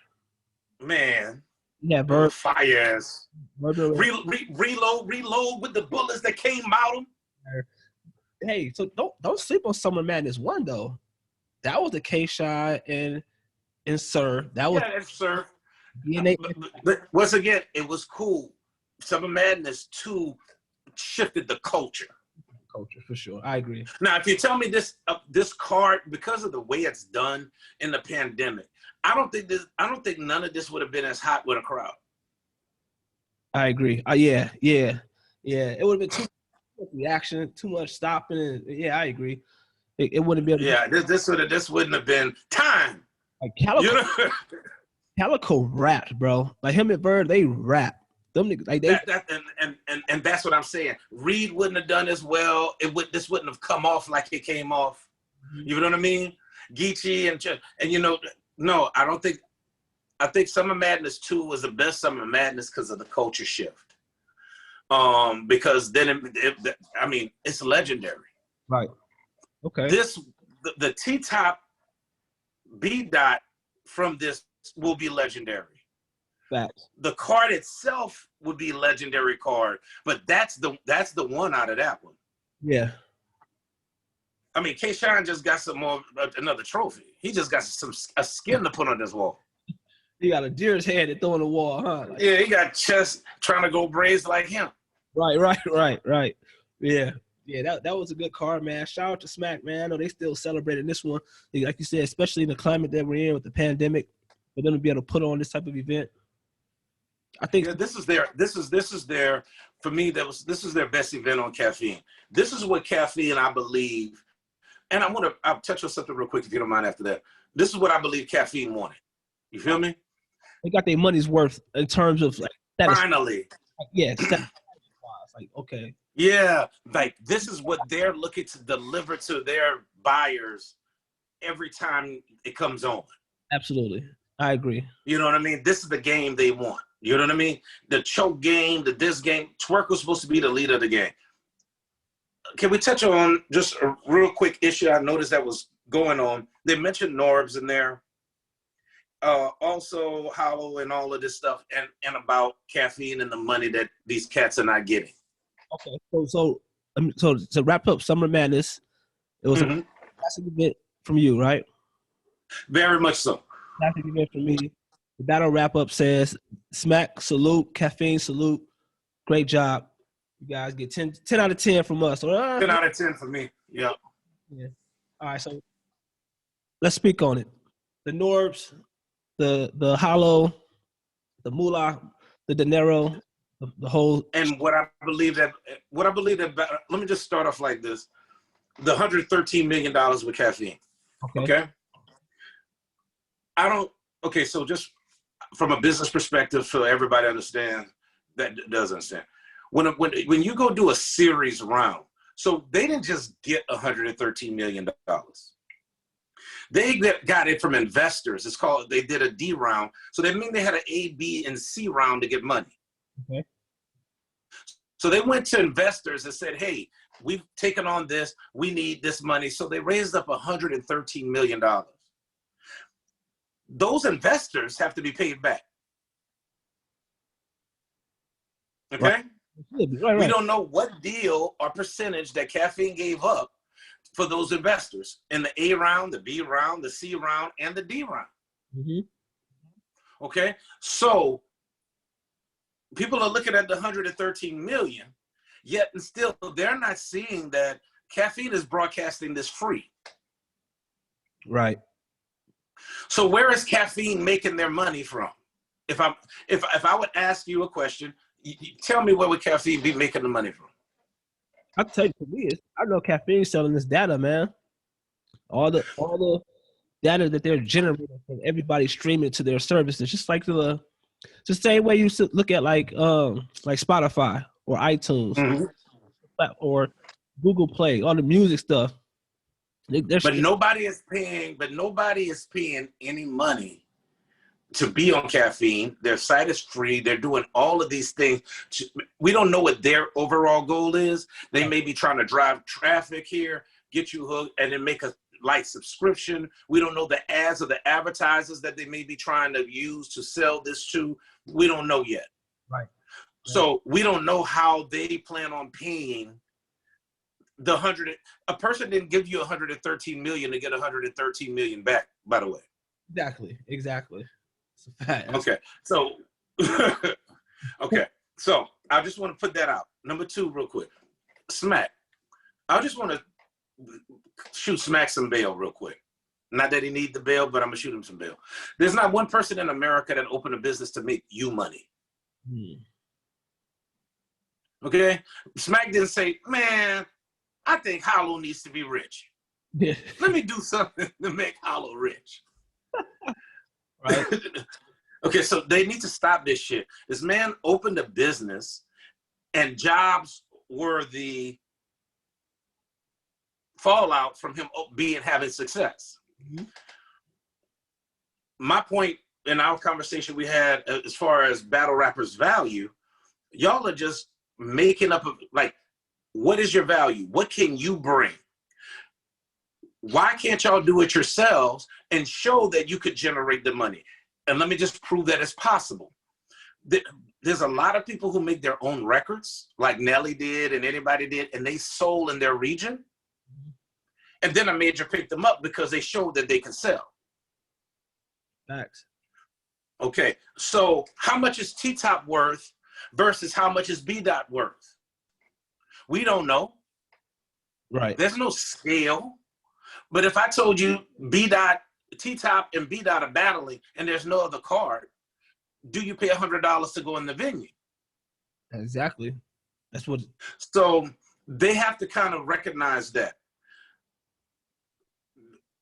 Man. Yeah, Bird. Fire ass. Reload with the bullets that came out of him. Hey, so don't sleep on Summer Madness 1 though. That was the K-Shine and Sir. That was Sir. But once again, it was cool. Summer Madness 2 shifted the culture. Culture for sure. I agree. Now, if you tell me this card, because of the way it's done in the pandemic, I don't think none of this would have been as hot with a crowd. I agree. Yeah. It would have been too much reaction, too much stopping. Yeah, I agree. It wouldn't be. This wouldn't have been time. Like Calico rapped, bro. Like him and Bird, they rap. Them niggas, like and that's what I'm saying. Reed wouldn't have done as well. This wouldn't have come off like it came off. You know what I mean? Geechee and no, I don't think. I think Summer Madness 2 was the best Summer Madness because of the culture shift. Because then it's legendary. Right. Okay. The T-Top B-Dot from this will be legendary. Facts. The card itself would be legendary card, but that's the one out of that one. Yeah. I mean, K-Shine just got another trophy. He just got a skin to put on this wall. He got a deer's head to throw on the wall, huh? Like, yeah, he got chest trying to go braids like him. Right. Yeah, that was a good card, man. Shout out to Smack, man. I know they still celebrating this one. Like you said, especially in the climate that we're in with the pandemic. for them to be able to put on this type of event. I think Yeah, this is their for me, this is their best event on Caffeine. This is what Caffeine, I believe, and I'll touch on something real quick if you don't mind after that. This is what I believe Caffeine wanted. You feel me? they got their money's worth in terms of like status. Finally. Yeah, status. Like, okay. Yeah, like this is what they're looking to deliver to their buyers every time it comes on. Absolutely. I agree. You know what I mean? This is the game they want. You know what I mean? The choke game, this game. Twerk was supposed to be the leader of the game. Can we touch on just a real quick issue I noticed that was going on? They mentioned Norbs in there. Also Hollow and all of this stuff and about Caffeine and the money that these cats are not getting. Okay. So to wrap up Summer Madness, it was a classic event from you, right? Very much so. Classic event for me. The battle wrap up says, Smack, salute, Caffeine, salute. Great job. You guys get 10 out of 10 from us. 10 out of 10 for me. Yeah. All right, so let's speak on it. The Norbs, the Hollow, the Moolah, the Dinero, the whole. And what I believe that let me just start off like this. The $113 million with Caffeine. Okay. Okay, so just from a business perspective, so everybody understands that does understand. When you go do a series round, so they didn't just get $113 million. They got it from investors. It's called, they did a D round. So that means they had an A, B, and C round to get money. Okay. So they went to investors and said, hey, we've taken on this. We need this money. So they raised up $113 million. Those investors have to be paid back. Okay? Right. We don't know what deal or percentage that Caffeine gave up for those investors in the A round, the B round, the C round, and the D round. Okay? So people are looking at the $113 million, yet and still they're not seeing that Caffeine is broadcasting this free. Right. So where is Caffeine making their money from? If I would ask you a question, you tell me where would Caffeine be making the money from? I'll tell you, for me, I know Caffeine selling this data, man. All the data that they're generating from everybody streaming to their services, just like the same way you look at like Spotify or iTunes or Google Play, all the music stuff. But nobody is paying any money to be on Caffeine. Their site is free. They're doing all of these things. We don't know what their overall goal is. They may be trying to drive traffic here, get you hooked, and then make a light subscription. We don't know the ads or the advertisers that they may be trying to use to sell this to. We don't know yet. Right. So we don't know how they plan on paying the a person didn't give you 113 million to get 113 million back, by the way. Exactly. It's a fact. Okay. So so I just want to put that out. Number 2, real quick. Smack. I just want to shoot Smack some bail real quick. Not that he needs the bail, but I'm gonna shoot him some bail. There's not one person in America that opened a business to make you money. Okay? Smack didn't say, man, I think Hollow needs to be rich. Let me do something to make Hollow rich. Right. Okay, so they need to stop this shit. This man opened a business and jobs were the fallout from him having success. My point in our conversation we had as far as battle rappers' value, y'all are just making up like, what is your value? What can you bring? Why can't y'all do it yourselves and show that you could generate the money? And let me just prove that it's possible. There's a lot of people who make their own records, like Nelly did and anybody did, and they sold in their region. And then a major picked them up because they showed that they can sell. Facts. Okay, so how much is T-Top worth versus how much is B-Dot worth? We don't know. Right. There's no scale. But if I told you B-Dot T-Top and B-Dot are battling and there's no other card, do you pay $100 to go in the venue? Exactly. That's what. So they have to kind of recognize that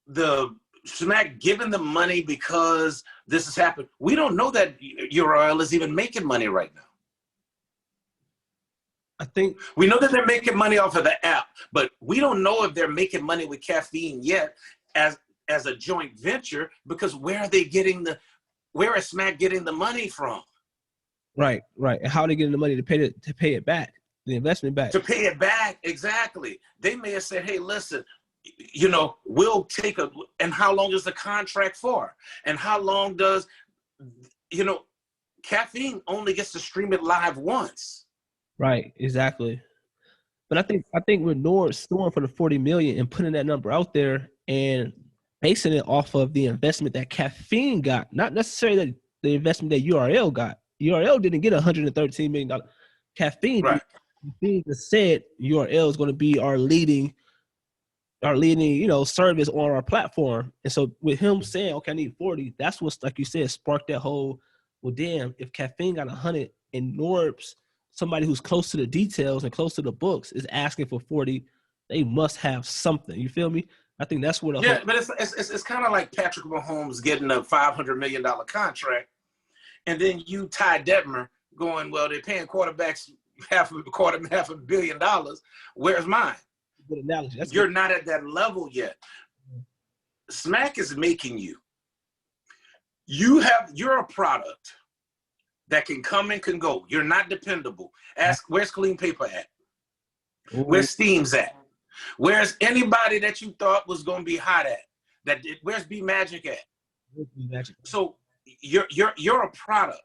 the Smack giving the money because this has happened. We don't know that URL is even making money right now. I think we know that they're making money off of the app, but we don't know if they're making money with Caffeine yet as a joint venture, because where is Smack getting the money from? Right. And how are they getting the money to pay it back, the investment back? To pay it back, exactly. They may have said, hey, listen, we'll take and how long is the contract for? And how long does, Caffeine only gets to stream it live once. Right, exactly. But I think with Nord storing for the 40 million and putting that number out there and basing it off of the investment that Caffeine got, not necessarily the investment that URL got. URL didn't get $113 million. Caffeine, right. Caffeine just said URL is going to be our leading, service on our platform. And so with him saying, okay, I need 40, that's what's, like you said, sparked that whole, well, damn, if Caffeine got 100 and Norb's, somebody who's close to the details and close to the books, is asking for 40, they must have something. You feel me? I think that's what. But it's kind of like Patrick Mahomes getting a $500 million contract, and then you Ty Detmer going, well, they're paying quarterbacks half a billion dollars. Where's mine? Good analogy. You're not at that level yet. Smack is making you. You're a product that can come and can go. You're not dependable. Ask, where's Clean Paper at? Where's Steam's at? Where's anybody that you thought was going to be hot at? Where's B Magic at? So you're a product,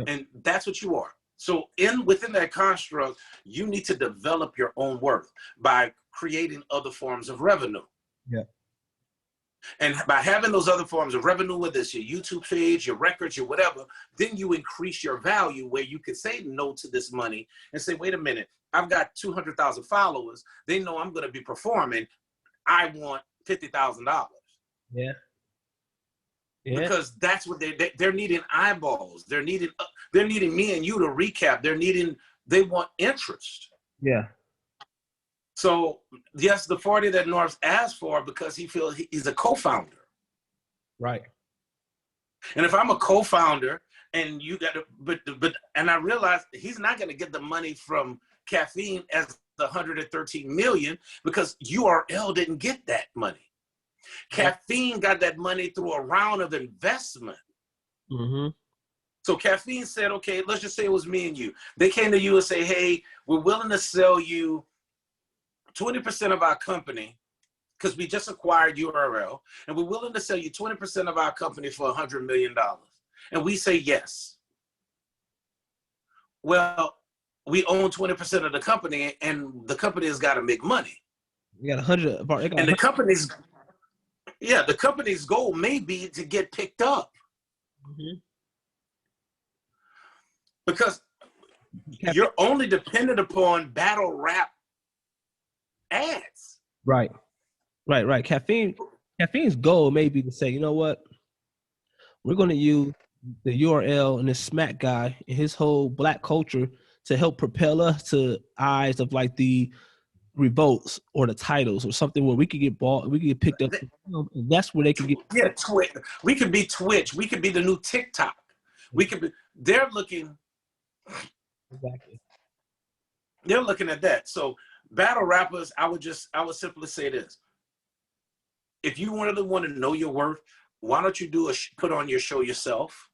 and that's what you are. So within that construct, you need to develop your own worth by creating other forms of revenue. Yeah. And by having those other forms of revenue, whether it's your YouTube page, your records, your whatever, then you increase your value where you can say no to this money and say, wait a minute, I've got 200,000 followers. They know I'm going to be performing. I want $50,000. Yeah. Because that's what they're needing eyeballs. They're needing me and you to recap. They want interest. Yeah. So yes, the 40 that North asked for, because he feels he's a co-founder. Right. And if I'm a co-founder and you got to, but I realize he's not going to get the money from Caffeine as the 113 million, because URL didn't get that money. Caffeine got that money through a round of investment. Mm-hmm. So Caffeine said, okay, let's just say it was me and you. They came to you and say, hey, we're willing to sell you 20% of our company, because we just acquired URL, and we're willing to sell you 20% of our company for $100 million. And we say yes. Well, we own 20% of the company, and the company has got to make money. You got 100. And the company's goal may be to get picked up. Mm-hmm. Because you're only dependent upon battle rap ads. Right. Caffeine's goal may be to say, you know what? We're going to use the URL and this Smack guy and his whole black culture to help propel us to eyes of like the revolts or the titles or something where we could get bought, we could get picked up. And that's where they can get. Yeah, Twitch. We could be Twitch. We could be the new TikTok. We could be. They're looking. Exactly. They're looking at that. So battle rappers, I would simply say this: if you really want to know your worth, why don't you put on your show yourself,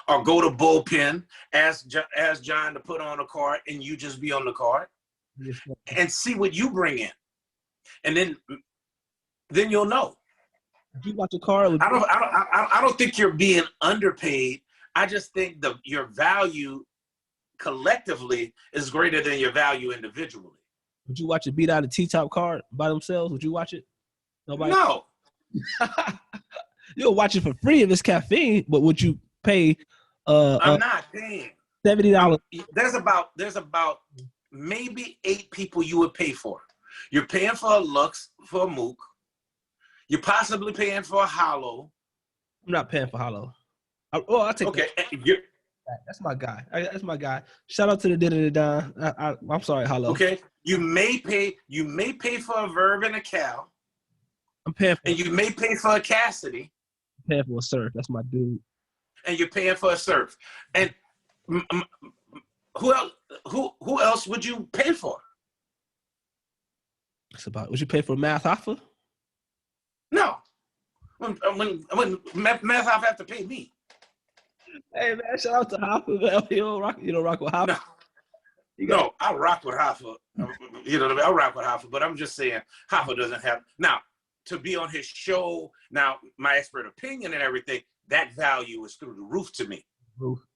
or go to Bullpen, ask John to put on a card, and you just be on the card, and see what you bring in, and then you'll know. Did you watch a card? I don't think you're being underpaid. I just think your value collectively is greater than your value individually. Would you watch a beat out of T-Top card by themselves? Would you watch it? Nobody? No. You'll watch it for free if it's Caffeine, but would you pay I'm not paying $70? There's about maybe 8 people you would pay for. You're paying for a Lux, for a Mook. You're possibly paying for a Hollow. I'm not paying for Hollow. I'll take Okay, that. That's my guy. That's my guy. Shout out to the Dinner Don. I'm sorry, Hollow. Okay, you may pay for a Verb and a Cal. I'm paying for, and you may pay for a Cassidy. I'm paying for a Surf. That's my dude. And you're paying for a Surf. And who else would you pay for? It's about. Would you pay for Math Hoffa? No. When Math Hoffa have to pay me. Hey man, shout out to Hoffa. Man. You don't rock with Hoffa. No, I rock with Hoffa. You know what I mean? I rock with Hoffa, but I'm just saying Hoffa doesn't have now to be on his show. Now, my expert opinion and everything, that value is through the roof to me.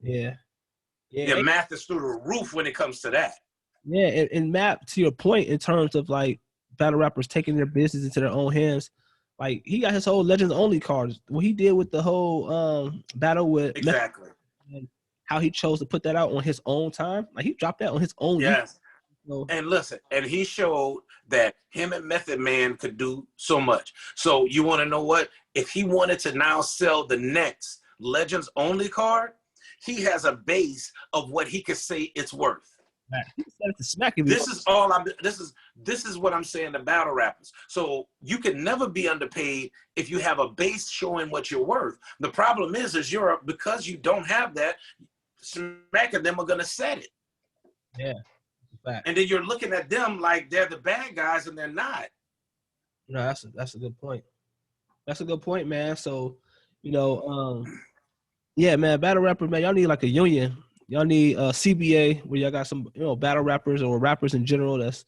Yeah. Math is through the roof when it comes to that. Yeah, and Matt, to your point, in terms of like battle rappers taking their business into their own hands, like he got his whole Legends Only cards. What he did with the whole battle with exactly, and how he chose to put that out on his own time, like he dropped that on his own. Yes. So, and listen, and he showed that him and Method Man could do so much. So you want to know what? If he wanted to now sell the next Legends Only card, he has a base of what he could say it's worth. This is all I'm. This is what I'm saying to battle rappers. So you can never be underpaid if you have a base showing what you're worth. The problem is because you don't have that, Smack and them are gonna set it. Yeah. And then you're looking at them like they're the bad guys, and they're not. No, that's a good point. That's a good point, man. So, yeah, man, battle rappers, man, y'all need like a union. Y'all need CBA where y'all got some, battle rappers or rappers in general that's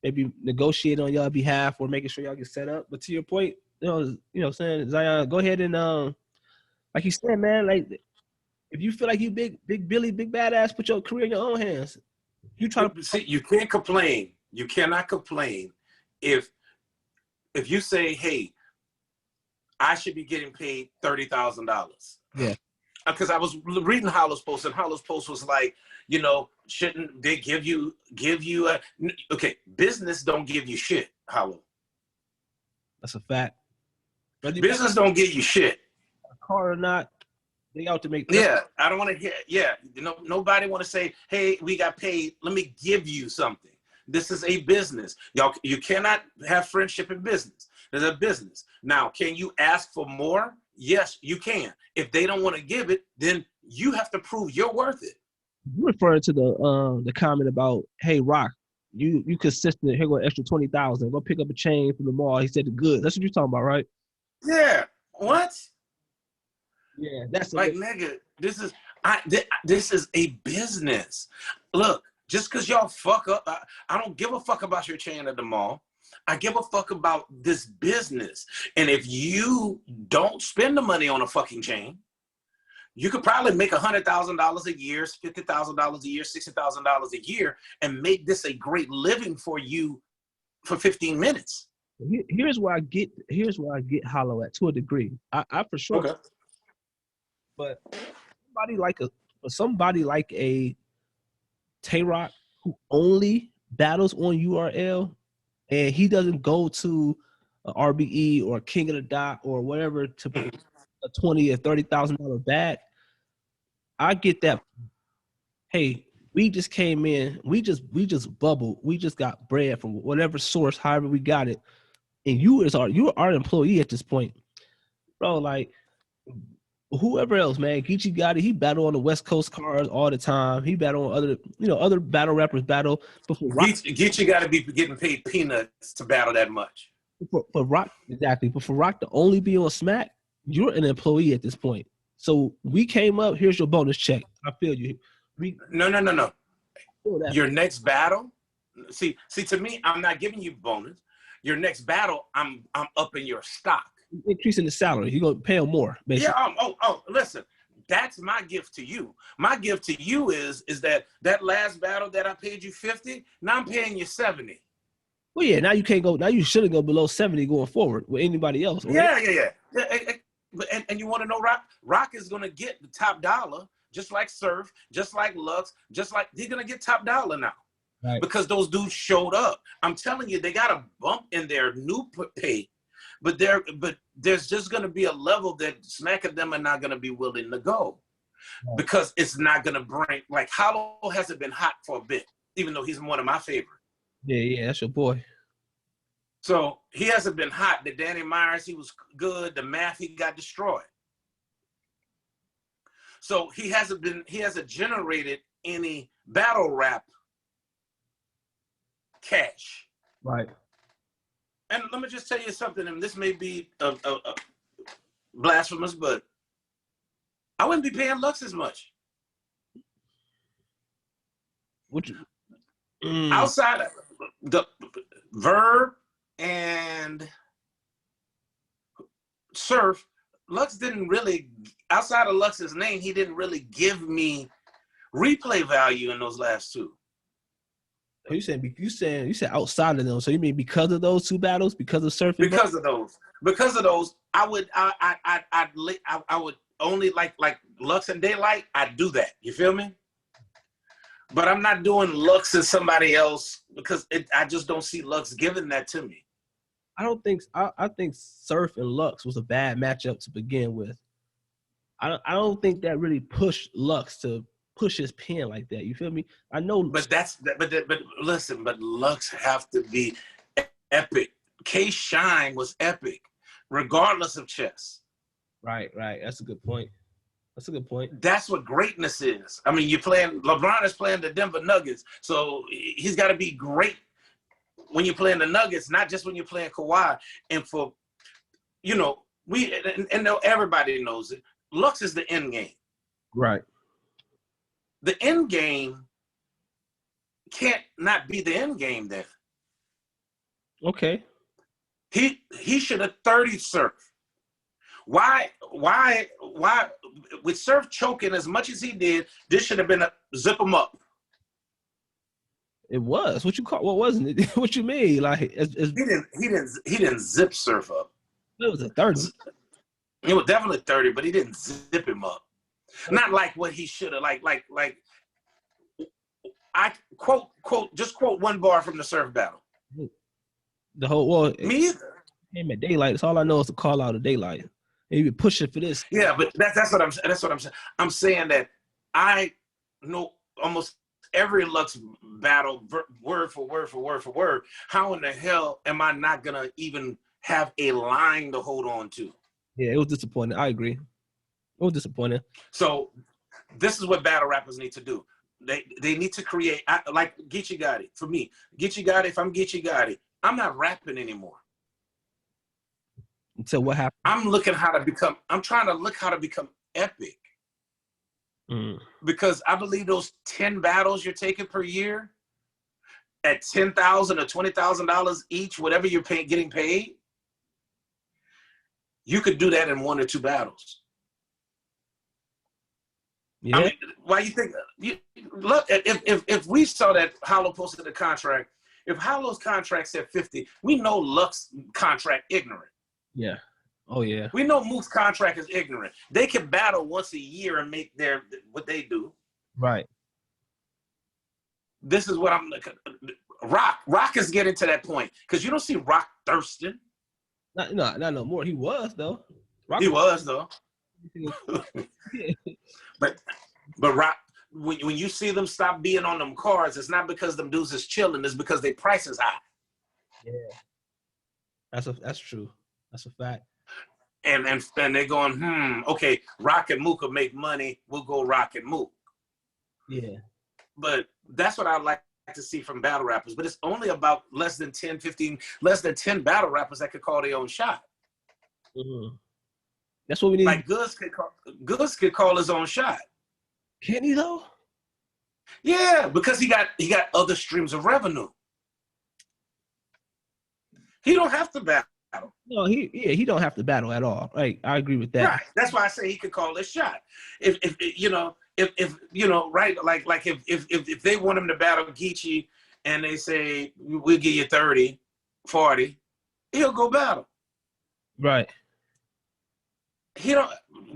maybe negotiating on y'all behalf or making sure y'all get set up. But to your point, saying Zion, go ahead and like you said, man, like if you feel like you big Billy, big badass, put your career in your own hands. You try to see, you can't complain. You cannot complain if you say, "Hey, I should be getting paid $30,000." Yeah. Because I was reading Hollow's post, and Hollow's post was like, shouldn't they give you a okay? Business don't give you shit, Hollow. That's a fact. Business don't give you shit. A car or not. They out to make. Yeah, I don't want to hear. Yeah, nobody want to say, "Hey, we got paid. Let me give you something." This is a business, y'all. You cannot have friendship in business. There's a business. Now, can you ask for more? Yes, you can. If they don't want to give it, then you have to prove you're worth it. You referring to the comment about, "Hey, Rock, you consistent. Here go an extra 20,000. Go pick up a chain from the mall." He said the good. That's what you're talking about, right? Yeah. What? Yeah, that's like nigga. This is a business. Look, just because y'all fuck up, I don't give a fuck about your chain at the mall. I give a fuck about this business. And if you don't spend the money on a fucking chain, you could probably make $100,000 a year, $50,000 a year, $60,000 a year, and make this a great living for you for 15 minutes. Here's where I get Hollow at to a degree. I for sure. Okay. But somebody like a Tay-Rock who only battles on URL and he doesn't go to a RBE or King of the Dot or whatever to pay a $20,000 or $30,000 bag, I get that. Hey, we just came in, we just bubbled, we just got bread from whatever source, however we got it, and you're our employee at this point, bro. Like. Whoever else, man, Geechee Gotti, he battled on the West Coast cards all the time. He battled on other battle rappers battle. But for Rock, Geechee got to be getting paid peanuts to battle that much. For Rock, exactly. But for Rock to only be on Smack, you're an employee at this point. So we came up. Here's your bonus check. I feel you. No. Your next battle. See. To me, I'm not giving you bonus. Your next battle, I'm upping your stock. Increasing the salary. You're gonna pay him more, basically. Yeah. Listen, that's my gift to you. My gift to you is that last battle that I paid you 50. Now I'm paying you 70. Well, yeah. Now you can't go. Now you shouldn't go below 70 going forward with anybody else. Right? Yeah. And you want to know, Rock is gonna get the top dollar, just like Surf, just like Lux, just like he's gonna get top dollar now. Right. Because those dudes showed up. I'm telling you, they got a bump in their new pay. but there's just going to be a level that Smack and them are not going to be willing to go because it's not going to bring, like, Hollow hasn't been hot for a bit, even though he's one of my favorites. Yeah, that's your boy. So he hasn't been hot. The Danny Myers, he was good. The Math, he got destroyed. So he hasn't generated any battle rap cash. Right. And let me just tell you something, and this may be a blasphemous, but I wouldn't be paying Lux as much. Outside of the Verb and Surf, Lux didn't really, outside of Lux's name, he didn't really give me replay value in those last two. You said outside of them, so you mean because of those two battles, because of Surf? Because of those, I would only like Lux and Daylight. I'd do that. You feel me? But I'm not doing Lux and somebody else because I just don't see Lux giving that to me. I think Surf and Lux was a bad matchup to begin with. I don't think that really pushed Lux to push his pen like that. You feel me? I know, but listen, but Lux have to be epic. K-Shine was epic, regardless of chess. Right. That's a good point. That's what greatness is. I mean, LeBron is playing the Denver Nuggets, so he's got to be great when you're playing the Nuggets, not just when you're playing Kawhi. And for, everybody knows it. Lux is the end game. Right. The end game can't not be the end game then. Okay. He should have 30'd Surf. Why with Surf choking as much as he did, this should have been a zip him up. It was. What wasn't it? What you mean? Like he didn't zip Surf up. It was a 30. It was definitely 30, but he didn't zip him up. Not like what he should have. Like I quote one bar from the Surf battle. The whole me either. Him at Daylight. That's all I know is to call out a Daylight. Maybe pushing for this. Yeah, but that's what I'm saying. I'm saying that I know almost every Lux battle word for word. How in the hell am I not gonna even have a line to hold on to? Yeah, it was disappointing. I agree. It was disappointing. So this is what battle rappers need to do. They need to create, like Geechee Gotti. For me, Geechee Gotti, if I'm Geechee Gotti, I'm not rapping anymore. So what happened? I'm trying to look how to become epic. Because I believe those 10 battles you're taking per year at $10,000 or $20,000 each, whatever you're getting paid, you could do that in 1 or 2 battles. Yeah. I mean, why you think? Look, if we saw that Hollow posted a contract, if Hollow's contract said 50, we know Lux contract ignorant. Yeah. Oh yeah. We know Mook's contract is ignorant. They can battle once a year and make what they do. Right. This is what I'm. Rock is getting to that point because you don't see Rock thirsting. Not no more. He was though. He was though. But Rock, when you see them stop being on them cards, it's not because them dudes is chilling. It's because their price is high. Yeah. That's true. That's a fact. And they're going, okay, Rock and Mook will make money. We'll go Rock and Mook. Yeah. But that's what I like to see from battle rappers. But it's only about less than 10 battle rappers that could call their own shot. Mm-hmm. That's what we need. Like Goods could call his own shot. Can he though? Yeah, because he got other streams of revenue. He don't have to battle. No, he don't have to battle at all. Right, I agree with that. Right. That's why I say he could call his shot. If right, like if they want him to battle Geechee and they say we'll give you 30, 40, he'll go battle. Right.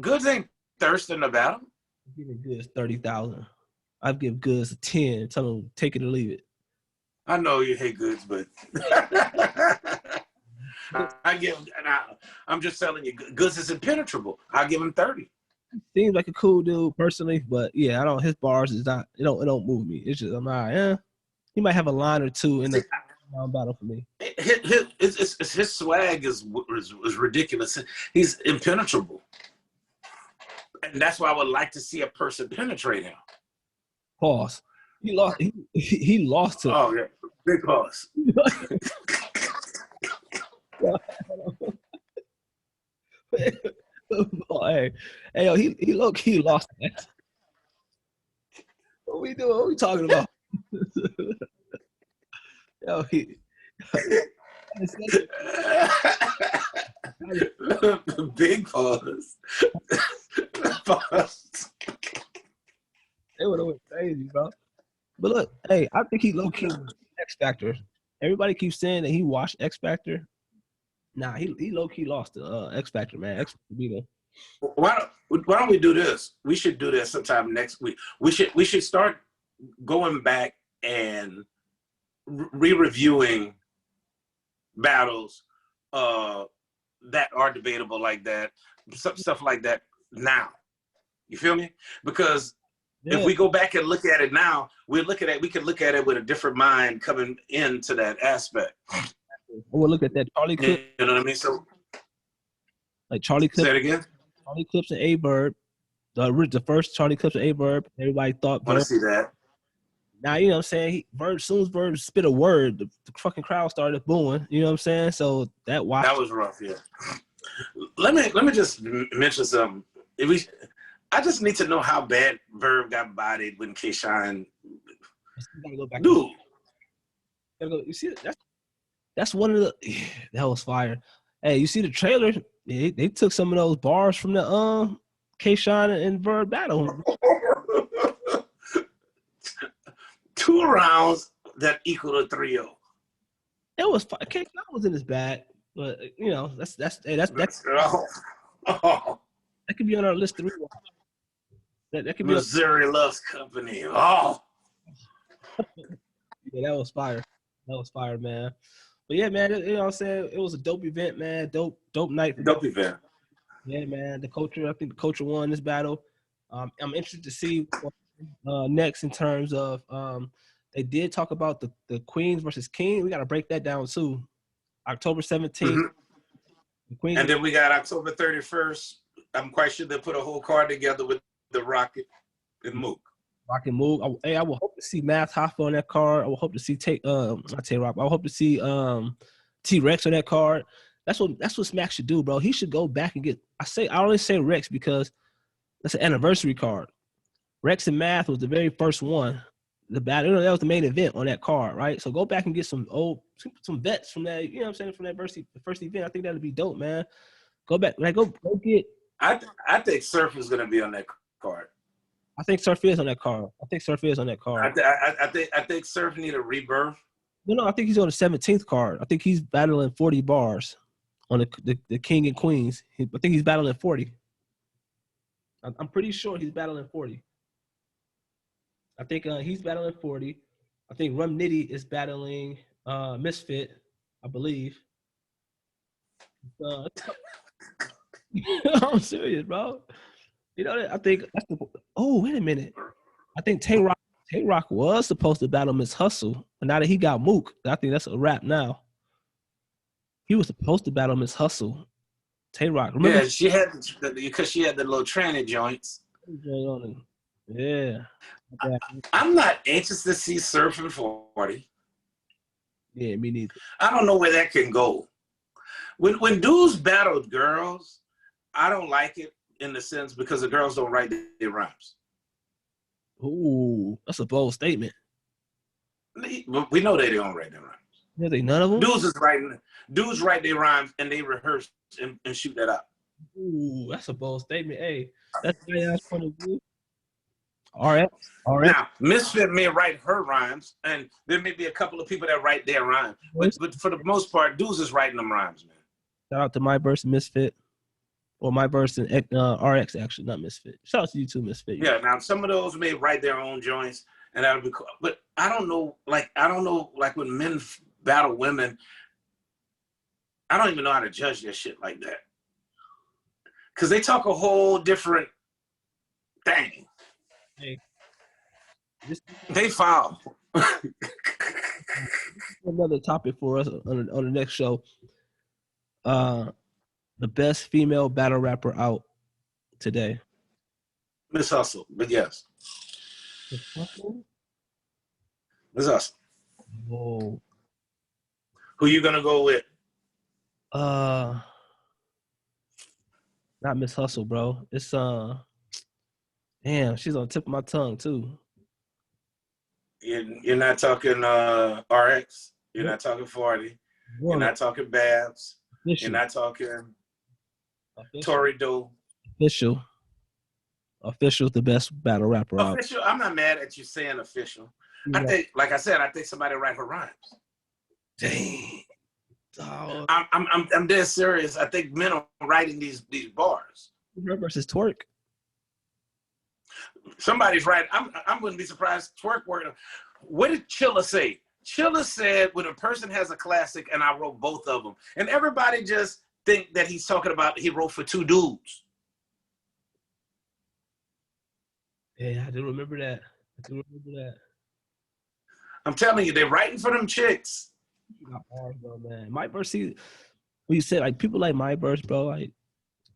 Goods ain't thirsting to battle. I'm giving Goods 30,000. I'd give Goods a 10. Tell him take it or leave it. I know you hate Goods, but I give, I'm just telling you, Goods is impenetrable. I'll give him 30. Seems like a cool dude personally, but yeah, I don't. His bars is not. It don't move me. It's just I'm not. Yeah, he might have a line or two in the battle for me. His swag is ridiculous. He's impenetrable, and that's why I would like to see a person penetrate him. Pause. He lost. He lost to. Oh yeah, big pause. Hey, yo, he low key lost that. What we doing? What we talking about? Yo, big pause. Pause. They would have went crazy, bro. But look, hey, I think he low key X Factor. Everybody keeps saying that he watched X Factor. Nah, he low key lost to X Factor, man. X Factor beat him. Why don't we do this? We should do this sometime next week. We should start going back and re-reviewing battles that are debatable like that, stuff like that now. You feel me? Because if we go back and look at it now, we can look at it with a different mind coming into that aspect. We'll look at that Charlie clip. You know what I mean? So, like Charlie clip. Say it again. Charlie Clips and A-Verb. The first Charlie Clips and A-Verb. Everybody thought. I want to see that. Now, you know what I'm saying? Soon as Verb spit a word, the fucking crowd started booing. You know what I'm saying? So that was rough, yeah. Let me just mention something. I just need to know how bad Verb got bodied when K-Shine. Dude. You see, that's one of the that was fire. Hey, you see the trailer? They took some of those bars from the K-Shine and Verb battle. 2 rounds that equal a 3-0. It was fine. K-Shine wasn't as bad, but you know that's oh. That could be on our list 3. That could be Missouri Loves Company. Oh, yeah, that was fire. That was fire, man. But yeah, man, you know what I'm saying? It was a dope event, man. Dope night. Dope event. Yeah, man. I think the culture won this battle. I'm interested to see what, next in terms of they did talk about the Queens versus King. We got to break that down too. October 17th. Mm-hmm. And then we got October 31st. I'm quite sure they'll put a whole card together with the Rocket and Mook. Rock and Mook. I will hope to see Math Hoffa on that card. I will hope to see not Tay-Rock. I will hope to see T-Rex on that card. That's what Smack should do, bro. He should go back and get. I only say Rex because that's an anniversary card. Rex and Math was the very first one. The battle, that was the main event on that card, right? So go back and get some vets from that. You know what I'm saying, from that first event. I think that'd be dope, man. Go back, like go get. I think Surf is gonna be on that card. I think Surf is on that card. I think Surf need a rebirth. No, I think he's on the 17th card. I think he's battling 40 bars on the King and Queens. I think he's battling 40. I'm pretty sure he's battling 40. I think he's battling 40. I think Rum Nitty is battling Misfit, I believe. I'm serious, bro. You know, I think that's the. Oh, wait a minute. I think Tay-Rock was supposed to battle Miss Hustle, but now that he got Mook, I think that's a wrap now. He was supposed to battle Miss Hustle. Tay-Rock, remember? Yeah, she had because she had the little tranny joints. Yeah. I'm not anxious to see Surf in 40. Yeah, me neither. I don't know where that can go. When dudes battled girls, I don't like it in the sense because the girls don't write their rhymes. Ooh, that's a bold statement. We know they don't write their rhymes. Yeah, they none of them. Dudes write their rhymes and they rehearse and shoot that out. Ooh, that's a bold statement. Hey, that's the point of view. All right. Now, Misfit may write her rhymes, and there may be a couple of people that write their rhymes. But for the most part, dudes is writing them rhymes, man. Shout out to My Verse and Misfit. Or My Verse and RX, actually, not Misfit. Shout out to you too, Misfit. Yeah, now some of those may write their own joints, and that'll be cool. But I don't know, like when men battle women, I don't even know how to judge their shit like that. Because they talk a whole different thing. Hey, they foul. Another topic for us on the next show. The best female battle rapper out today. Miss Hustle, but yes. Miss Hustle. Whoa. Who you gonna go with? Not Miss Hustle, bro. It's damn, she's on the tip of my tongue too. You're not talking RX. You're not talking 40. You're not talking Babs. You're not talking Tory Doe. Official's the best battle rapper out. Official. I'm not mad at you saying official. Yeah. I think, like I said, I think somebody write her rhymes. Dang. Oh. I'm dead serious. I think men are writing these bars. Her versus Twerk. Somebody's right. I wouldn't be surprised. Twerk working. What did Chilla say? Chilla said when a person has a classic and I wrote both of them, and everybody just think that he's talking about he wrote for two dudes. Yeah, I do remember that. I'm telling you, they're writing for them chicks. Bro, man. My verse, when you said like people like my verse, bro, like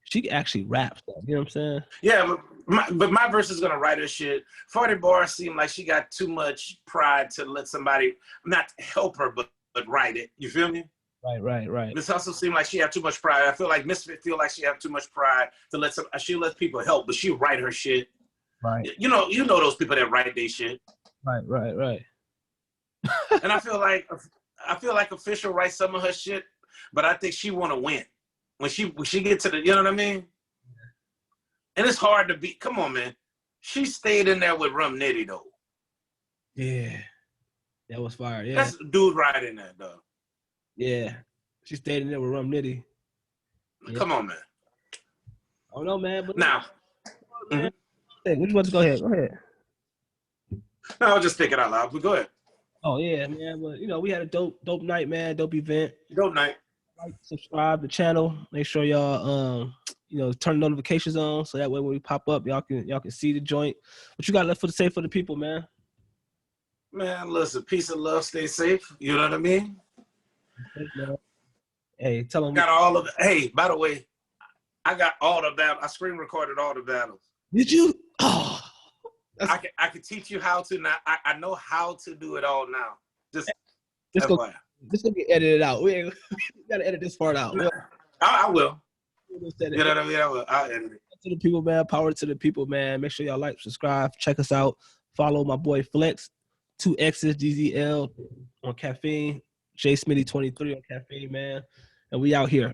she actually raps though. You know what I'm saying? Yeah, but my verse is gonna write her shit. 40 bars seemed like she got too much pride to let somebody not help her, but write it. You feel me? Right. Miss Hustle seemed like she had too much pride. I feel like Misfit feel like she have too much pride to she lets people help, but she write her shit. Right. You know those people that write their shit. Right. And I feel like Official writes some of her shit, but I think she want to win when she gets to the, you know what I mean? And it's hard to beat. Come on, man. She stayed in there with Rum Nitty though. Yeah, that was fire. Yeah, that's dude right in there though. Yeah, she stayed in there with Rum Nitty. Yeah. Come on, man. I don't know, man. But now, hey, what you want to go ahead? Go ahead. No, I was just thinking out loud, but go ahead. Oh yeah, man. But we had a dope night, man. Dope event. Dope night. Like, subscribe to the channel. Make sure y'all turn notifications on so that way when we pop up, y'all can see the joint. What you got left to say for the people, man? Man, listen, peace and love, stay safe. You know what I mean? Hey, tell them. Got all of it. Hey, by the way, I got all the battles. I screen recorded all the battles. Did you? Oh. I can teach you how to now. I know how to do it all now. Just gonna get edited out. We gotta edit this part out. I will. You know what I mean? I'll edit it. To the people, man. Power to the people, man. Make sure y'all like, subscribe, check us out. Follow my boy Flex, 2X's DZL on Caffeine, J Smitty 23 on Caffeine, man. And we out here.